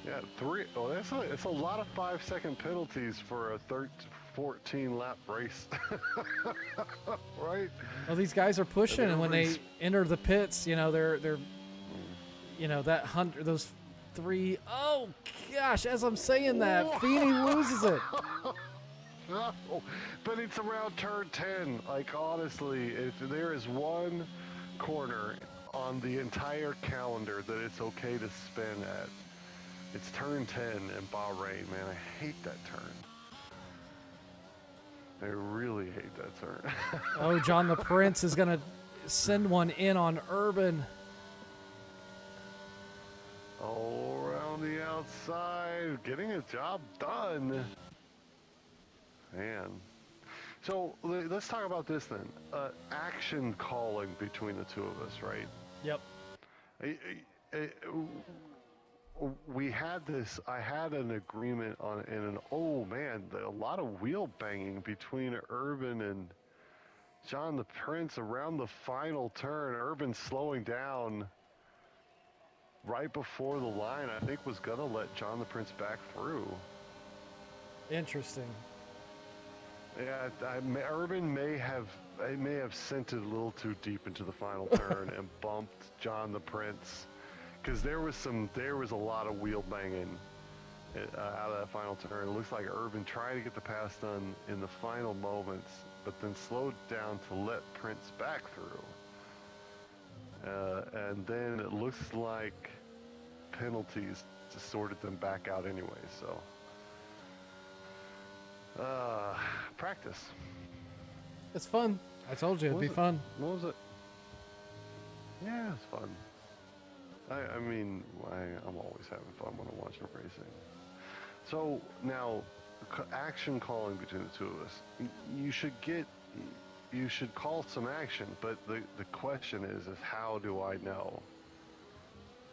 Yeah, it's a lot of 5-second penalties for a 14 lap race. Right? Well, these guys are pushing, and when they enter the pits, they're that 100, those 3. Oh gosh, as I'm saying that, Feeney loses it. No, but it's around turn 10. Like, honestly, if there is one corner on the entire calendar that it's okay to spin at, it's turn 10 in Bahrain, man. I hate that turn. I really hate that turn. Oh, John the Prince is going to send one in on Urban. Oh, around the outside, getting a job done. Man. So let's talk about this then. Action calling between the two of us, right? Yep. We had this. I had an agreement on, a lot of wheel banging between Urban and John the Prince around the final turn. Urban slowing down right before the line, I think was gonna let John the Prince back through. Interesting. Yeah, Urban may have sent it a little too deep into the final turn and bumped John the Prince, because there was a lot of wheel banging out of that final turn. It looks like Urban tried to get the pass done in the final moments, but then slowed down to let Prince back through. And then it looks like penalties just sorted them back out anyway. So. Practice. It's fun. I told you it'd be fun. What was it? Yeah, it's fun. I'm always having fun when I'm watching racing. So now, action calling between the two of us. You should get, you should call some action, but the question is how do I know?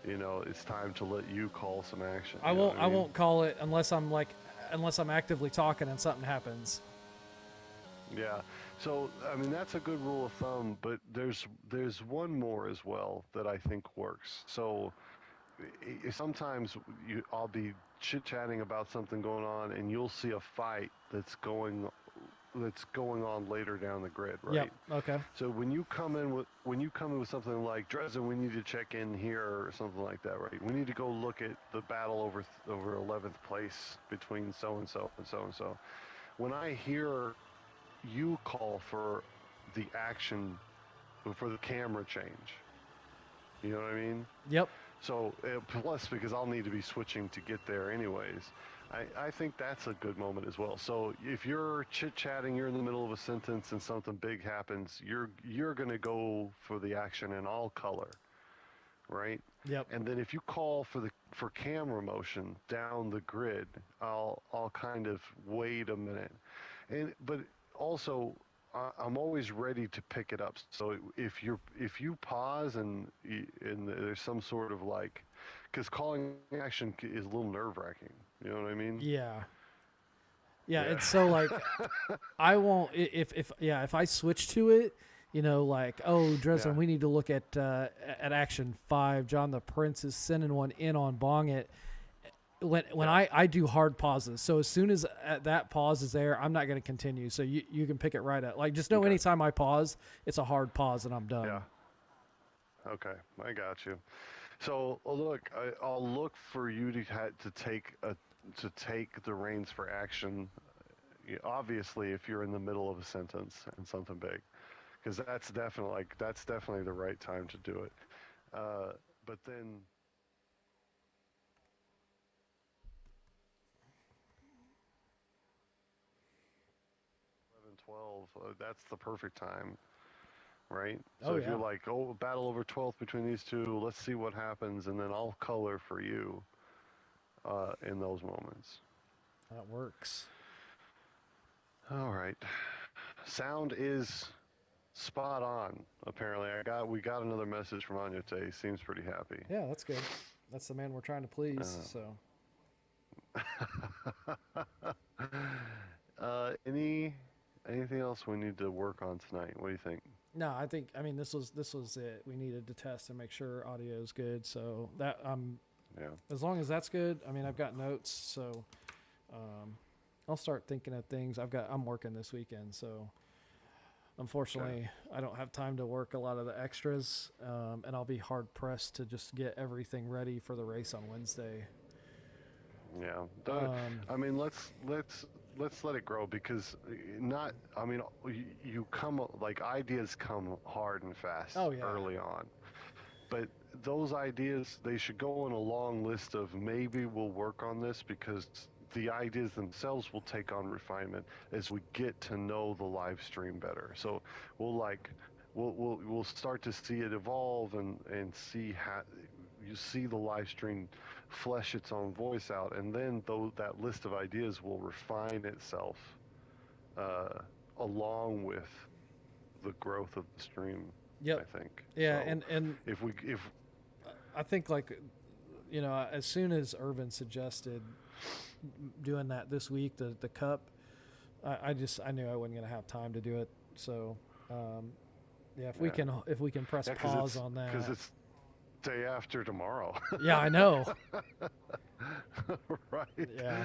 It's time to let you call some action. I You know won't. what I I mean? won't call it unless I'm actively talking and something happens. Yeah. So I mean that's a good rule of thumb, but there's one more as well that I think works. So sometimes I'll be chit chatting about something going on, and you'll see a fight that's going on later down the grid, Yep. right? Okay. So when you come in with something like Dresden, we need to check in here or something like that, right? We need to go look at the battle over 11th place between so and so and so and so. When I hear you call for the action for the camera change, you know what I mean? Yep. So plus because I'll need to be switching to get there anyways. I think that's a good moment as well. So if you're chit-chatting, you're in the middle of a sentence and something big happens, you're going to go for the action in all color, right? Yep. And then if you call for camera motion down the grid, I'll kind of wait a minute. But also I'm always ready to pick it up. So if you pause and there's some sort of like, because calling action is a little nerve-wracking. You know what I mean? Yeah. Yeah. Yeah. It's so like I won't if I switch to it. Like, oh, Dresden, Yeah. we need to look at action 5. John the Prince is sending one in on Bong it. When Yeah. I do hard pauses, so as soon as that pause is there, I'm not going to continue. So you can pick it right up. Like, just know Okay. anytime I pause, it's a hard pause and I'm done. Yeah. Okay. I got you. So look, I'll look for you to take the reins for action. Obviously, if you're in the middle of a sentence and something big, because that's definitely the right time to do it. Uh, but then 11, 12, that's the perfect time, right? So Oh if you're yeah, like, oh, battle over 12th between these two, let's see what happens, and then I'll color for you in those moments. that works. All right. Sound is spot on. Apparently, we got another message from Anyate. Seems pretty happy. Yeah, that's good. That's the man we're trying to please. So Anything else we need to work on tonight? What do you think? no, I mean this was it. We needed to test and make sure audio is good. So that Yeah. as long as that's good. I mean, I've got notes, so um, I'll start thinking of things. I'm working this weekend, so unfortunately, Okay. I don't have time to work a lot of the extras, and I'll be hard pressed to just get everything ready for the race on Wednesday. Yeah. Um, I mean, let's let it grow because not. I mean, you come like ideas come hard and fast oh yeah, early on, but those ideas they should go on a long list of maybe we'll work on this because the ideas themselves will take on refinement as we get to know the live stream better. So we'll like we'll start to see it evolve and see how you see the live stream flesh its own voice out, and then though that list of ideas will refine itself uh, along with the growth of the stream. I yep, think yeah, so. and If I think like as soon as Irvin suggested doing that this week, the cup, I knew I wasn't gonna have time to do it. So yeah, if we yeah, can press yeah, pause on because that. it's day after tomorrow. Yeah, I know. Right. Yeah.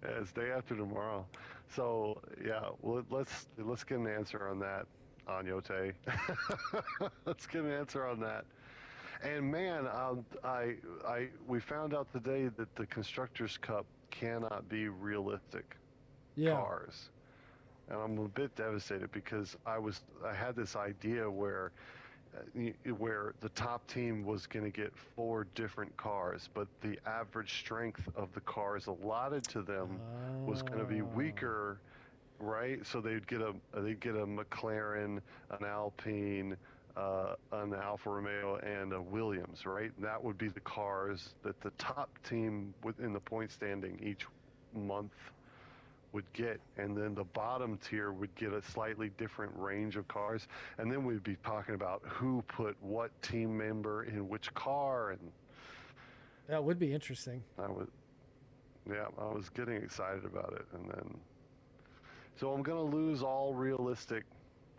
Yeah, it's day after tomorrow. So yeah, well, let's get an answer on that, Anyote. Let's get an answer on that. And man, we found out today that the constructors' cup cannot be realistic Yeah. cars, and I'm a bit devastated because I had this idea where the top team was going to get 4 different cars, but the average strength of the cars allotted to them was going to be Oh. weaker, right? So they'd get a McLaren, an Alpine, an Alfa Romeo, and a Williams, right? And that would be the cars that the top team within the point standing each month would get, and then the bottom tier would get a slightly different range of cars, and then we'd be talking about who put what team member in which car, and That would be interesting. I was getting excited about it, and then so I'm gonna lose all realistic.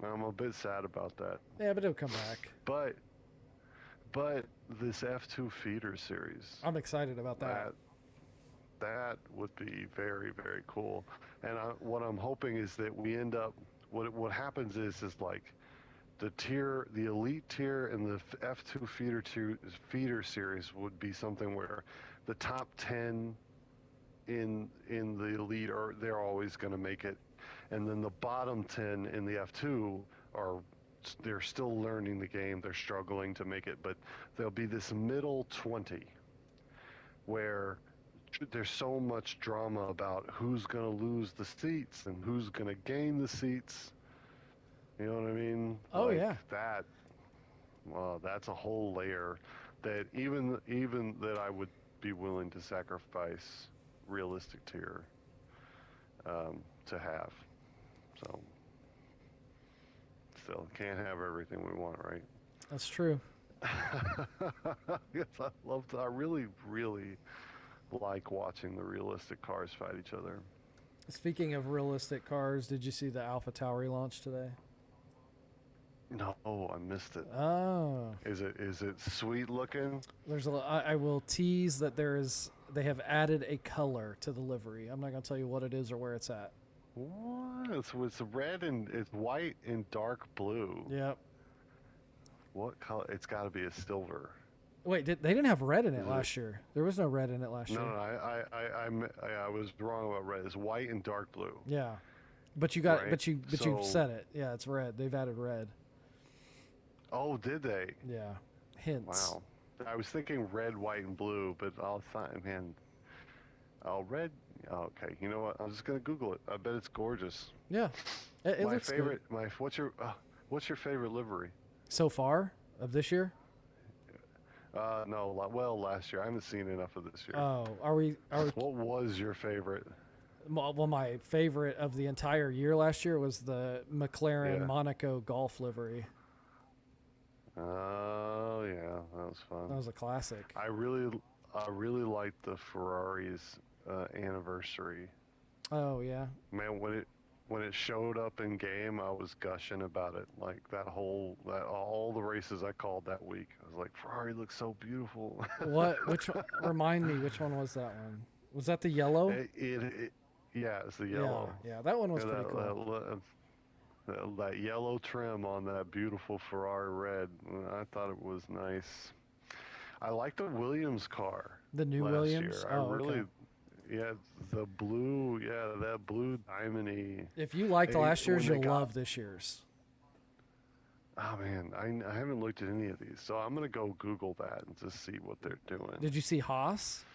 I'm a bit sad about that. Yeah, but it'll come back. But this F2 feeder series, I'm excited about that. That would be very, very cool. And what I'm hoping is that we end up, what happens is like the elite tier and the F2 feeder series would be something where the top 10 in the elite they're always going to make it, and then the bottom 10 in the F2 they're still learning the game, they're struggling to make it, but there'll be this middle 20 where there's so much drama about who's going to lose the seats and who's going to gain the seats. You know what I mean? Oh, yeah. That's a whole layer that even that I would be willing to sacrifice realistic tier to have. So still can't have everything we want, right? That's true. Yes, I really, really like watching the realistic cars fight each other. Speaking of realistic cars, did you see the Alpha Tauri launch today? No, I missed it. Oh. Is it sweet looking? I will tease that they have added a color to the livery. I'm not going to tell you what it is or where it's at. What? It's red and it's white and dark blue. Yep. What color? It's got to be a silver. Wait, they didn't have red in it last year. There was no red in it last year. No, I was wrong about red. It's white and dark blue. Yeah, but you you said it. Yeah, it's red. They've added red. Oh, did they? Yeah. Hints. Wow. I was thinking red, white, and blue, but I'll find, man. Oh, red. Oh, okay. You know what? I'm just gonna Google it. I bet it's gorgeous. Yeah. It my looks favorite. good. What's your favorite livery? So far of this year? No. Well, last year. I haven't seen enough of this year. Oh, are we? What was your favorite? Well, my favorite of the entire year last year was the McLaren Monaco Golf livery. Oh yeah, that was fun. That was a classic. I really liked the Ferrari's anniversary. Oh yeah. Man, when it showed up in game, I was gushing about it. Like all the races I called that week, I was like, Ferrari looks so beautiful. Which one, remind me, which one was that one? Was that the yellow? Yeah, it's the yellow. Yeah, that one was pretty cool. That yellow trim on that beautiful Ferrari red, I thought it was nice. I like the Williams car. The new Williams? Year. Okay. Yeah, the blue, that blue diamond-y. If you liked last year's, you'll love this year's. Oh man, I haven't looked at any of these, so I'm gonna go Google that and just see what they're doing. Did you see Haas?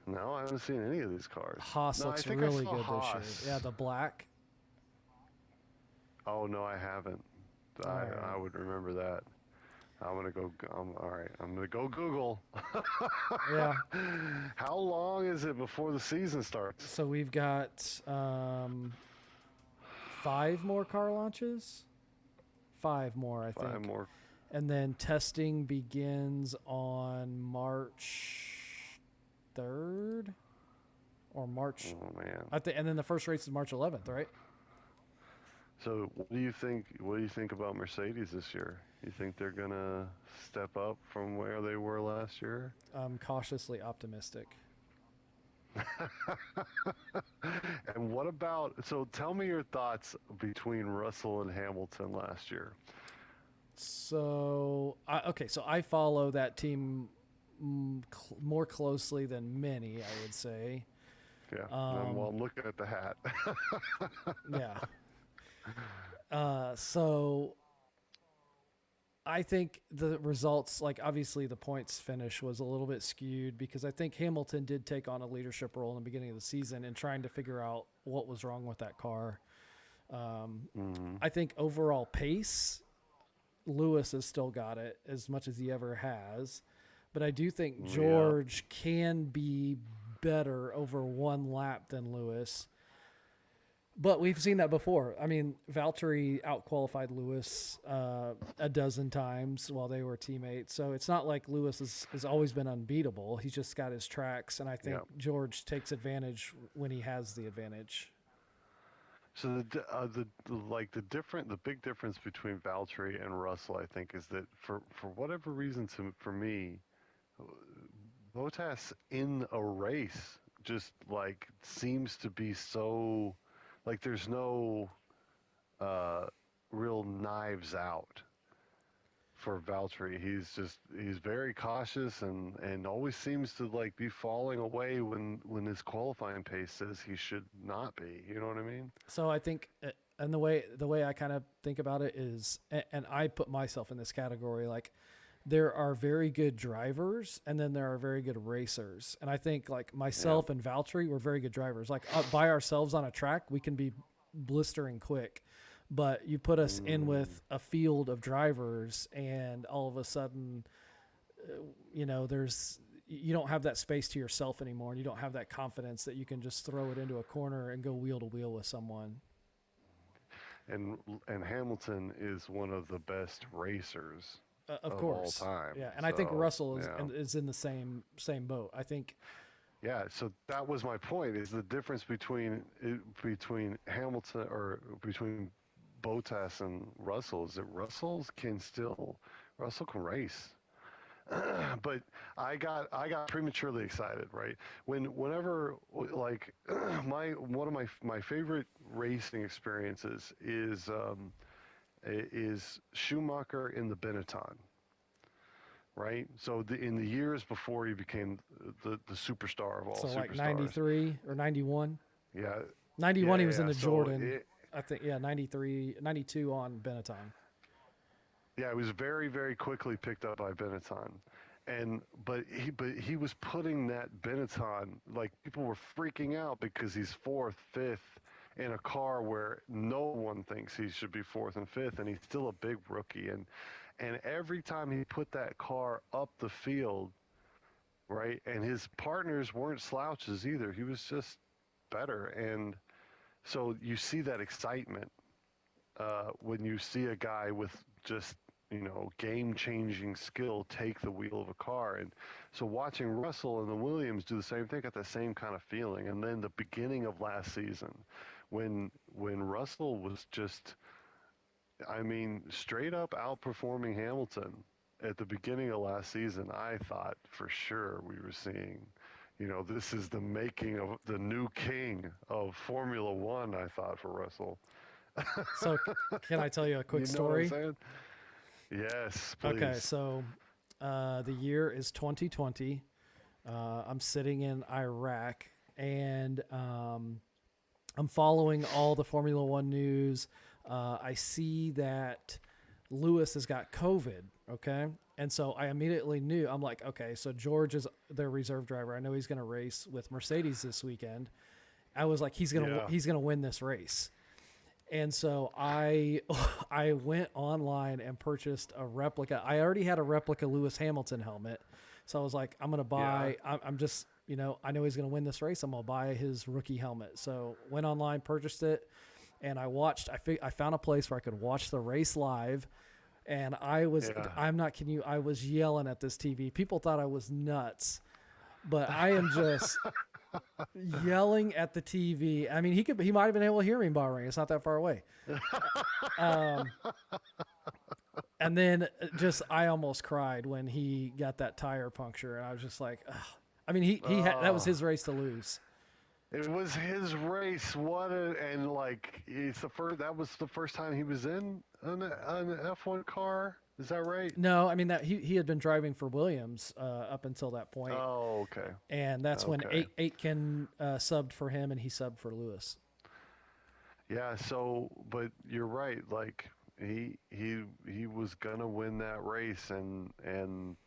No, I haven't seen any of these cars. Haas looks really good this year. Yeah, the black. Oh no, I haven't. I would remember that. I'm gonna go. All right, I'm gonna go Google. Yeah. How long is it before the season starts? So we've got 5 more car launches. 5 more, I think. 5 more. And then testing begins on March 3rd or March. Oh man. And then the first race is March 11th, right? So what do you think? What do you think about Mercedes this year? You think they're gonna step up from where they were last year? I'm cautiously optimistic. And what about? So tell me your thoughts between Russell and Hamilton last year. So I follow that team more closely than many, I would say. Yeah. Well, I'm looking at the hat. Yeah. So I think the results, like obviously the points finish was a little bit skewed because I think Hamilton did take on a leadership role in the beginning of the season in trying to figure out what was wrong with that car. I think overall pace, Lewis has still got it as much as he ever has, but I do think George can be better over one lap than Lewis. But we've seen that before. I mean, Valtteri outqualified Lewis a dozen times while they were teammates. So it's not like Lewis has always been unbeatable. He's just got his tracks, and I think George takes advantage when he has the advantage. So the big difference between Valtteri and Russell, I think, is that for whatever reason, for me, Bottas in a race just like seems to be so, like there's no real knives out for Valtteri. He's very cautious and always seems to like be falling away when his qualifying pace says he should not be. You know what I mean? So I think, and the way I kind of think about it is, and I put myself in this category, like there are very good drivers and then there are very good racers. And I think like myself and Valtteri, we're very good drivers. Like by ourselves on a track, we can be blistering quick. But you put us in with a field of drivers, and all of a sudden, you don't have that space to yourself anymore, and you don't have that confidence that you can just throw it into a corner and go wheel to wheel with someone. And Hamilton is one of the best racers of course, all time. Yeah, and so, I think Russell is in the same boat. I think. Yeah, so that was my point. Is the difference between Hamilton or between Bottas and Russell is that Russell can race. But I got prematurely excited, right? Whenever like one of my favorite racing experiences is Schumacher in the Benetton, right? So in the years before he became the superstar of all superstars. So like 93 or 91? Yeah. 91 he was in the Jordan. I think, 93, 92 on Benetton. Yeah, it was very, very quickly picked up by Benetton. But he was putting that Benetton, like people were freaking out because he's fourth, fifth in a car where no one thinks he should be fourth and fifth, and he's still a big rookie. And every time he put that car up the field, right, and his partners weren't slouches either. He was just better. And so you see that excitement when you see a guy with just, game-changing skill take the wheel of a car. And so watching Russell and the Williams do the same thing, got the same kind of feeling. And then the beginning of last season, when Russell was just, straight up outperforming Hamilton at the beginning of last season, I thought for sure we were seeing, this is the making of the new king of Formula One, I thought, for Russell. So can I tell you a quick story? What I'm saying? Yes, please. Okay, so the year is 2020. I'm sitting in Iraq, and I'm following all the Formula One news. I see that Lewis has got COVID, okay? And so I immediately knew, I'm like, okay, so George is their reserve driver. I know he's going to race with Mercedes this weekend. I was like, he's going to win this race. And so I went online and purchased a replica. I already had a replica Lewis Hamilton helmet. So I was like, I'm going to buy, I'm just, I know he's going to win this race. I'm going to buy his rookie helmet. So went online, purchased it, and I watched, I found a place where I could watch the race live. And I'm not kidding you, I was yelling at this TV. People thought I was nuts, but I am just yelling at the TV. I mean, he might have been able to hear me in Bahrain. It's not that far away. And then I almost cried when he got that tire puncture, and I was just like, ugh. I mean, that was his race to lose. It was his race. That was the first time he was in an F1 car. Is that right? No, I mean that he had been driving for Williams up until that point. Oh, okay. And that's when Aitken subbed for him, and he subbed for Lewis. Yeah. So, but you're right. Like he was gonna win that race, and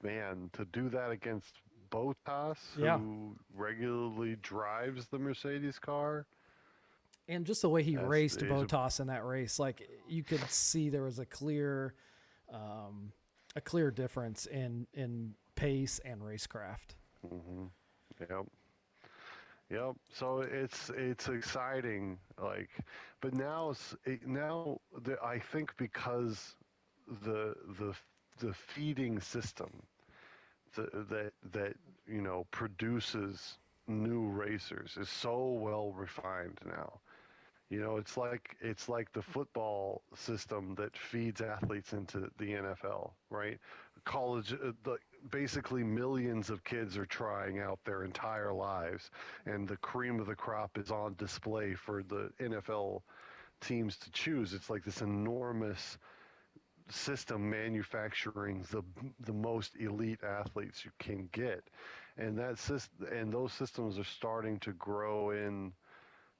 man, to do that against Bottas, who regularly drives the Mercedes car. And just the way he raced Bottas in that race, like you could see there was a clear difference in pace and racecraft. Mm-hmm. Yep. Yep. So it's exciting, like, but now I think because the the the feeding system that produces new racers is so well refined now. It's like the football system that feeds athletes into the NFL, right? College, basically millions of kids are trying out their entire lives, and the cream of the crop is on display for the NFL teams to choose. It's like this enormous system manufacturing the most elite athletes you can get, and those systems are starting to grow in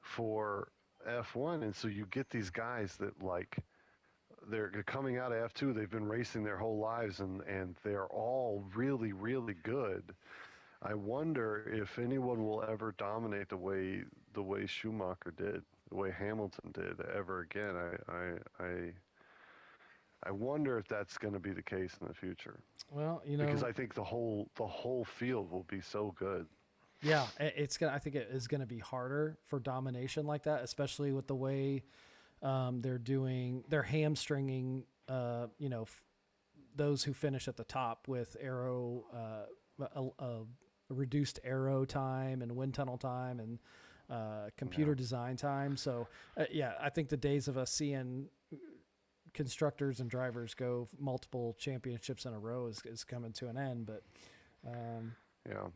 for F1, and so you get these guys that, like, they're coming out of F2, they've been racing their whole lives, and they're all really, really good. I wonder if anyone will ever dominate the way Schumacher did, the way Hamilton did ever again. I wonder if that's going to be the case in the future. Well, because I think the whole field will be so good. yeah, I think it is gonna be harder for domination like that, especially with the way they're hamstringing, those who finish at the top with a reduced aero time and wind tunnel time and computer design time. So I think the days of us seeing constructors and drivers go multiple championships in a row is coming to an end. But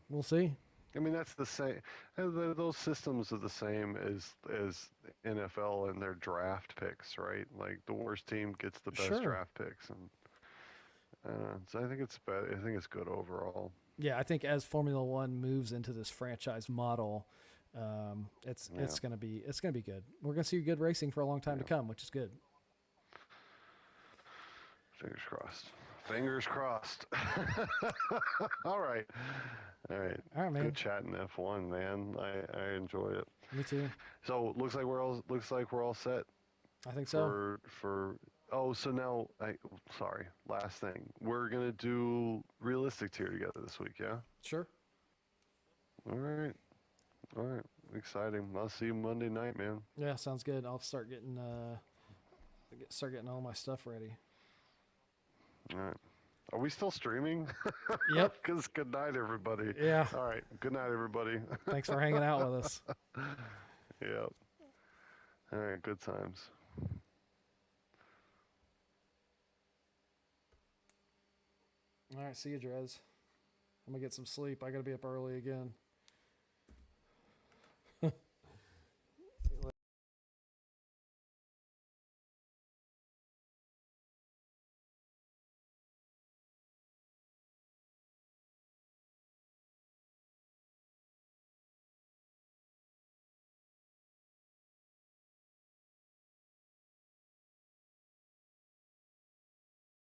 we'll see. I mean, that's the same. Those systems are the same as NFL and their draft picks, right? Like, the worst team gets the best draft picks, and so I think it's better. I think it's good overall. Yeah, I think as Formula One moves into this franchise model, it's gonna be good. We're gonna see good racing for a long time to come, which is good. Fingers crossed. Fingers crossed. All right. All right, man. Good chatting F1, man. I enjoy it. Me too. So looks like we're all set. I think so. So now sorry. Last thing, we're gonna do realistic tier together this week, yeah? Sure. All right. Exciting. I'll see you Monday night, man. Yeah, sounds good. I'll start getting all my stuff ready. All right. Are we still streaming? Yep. Because good night, everybody. Yeah. All right. Good night, everybody. Thanks for hanging out with us. Yep. All right. Good times. All right. See you, Drez. I'm going to get some sleep. I got to be up early again.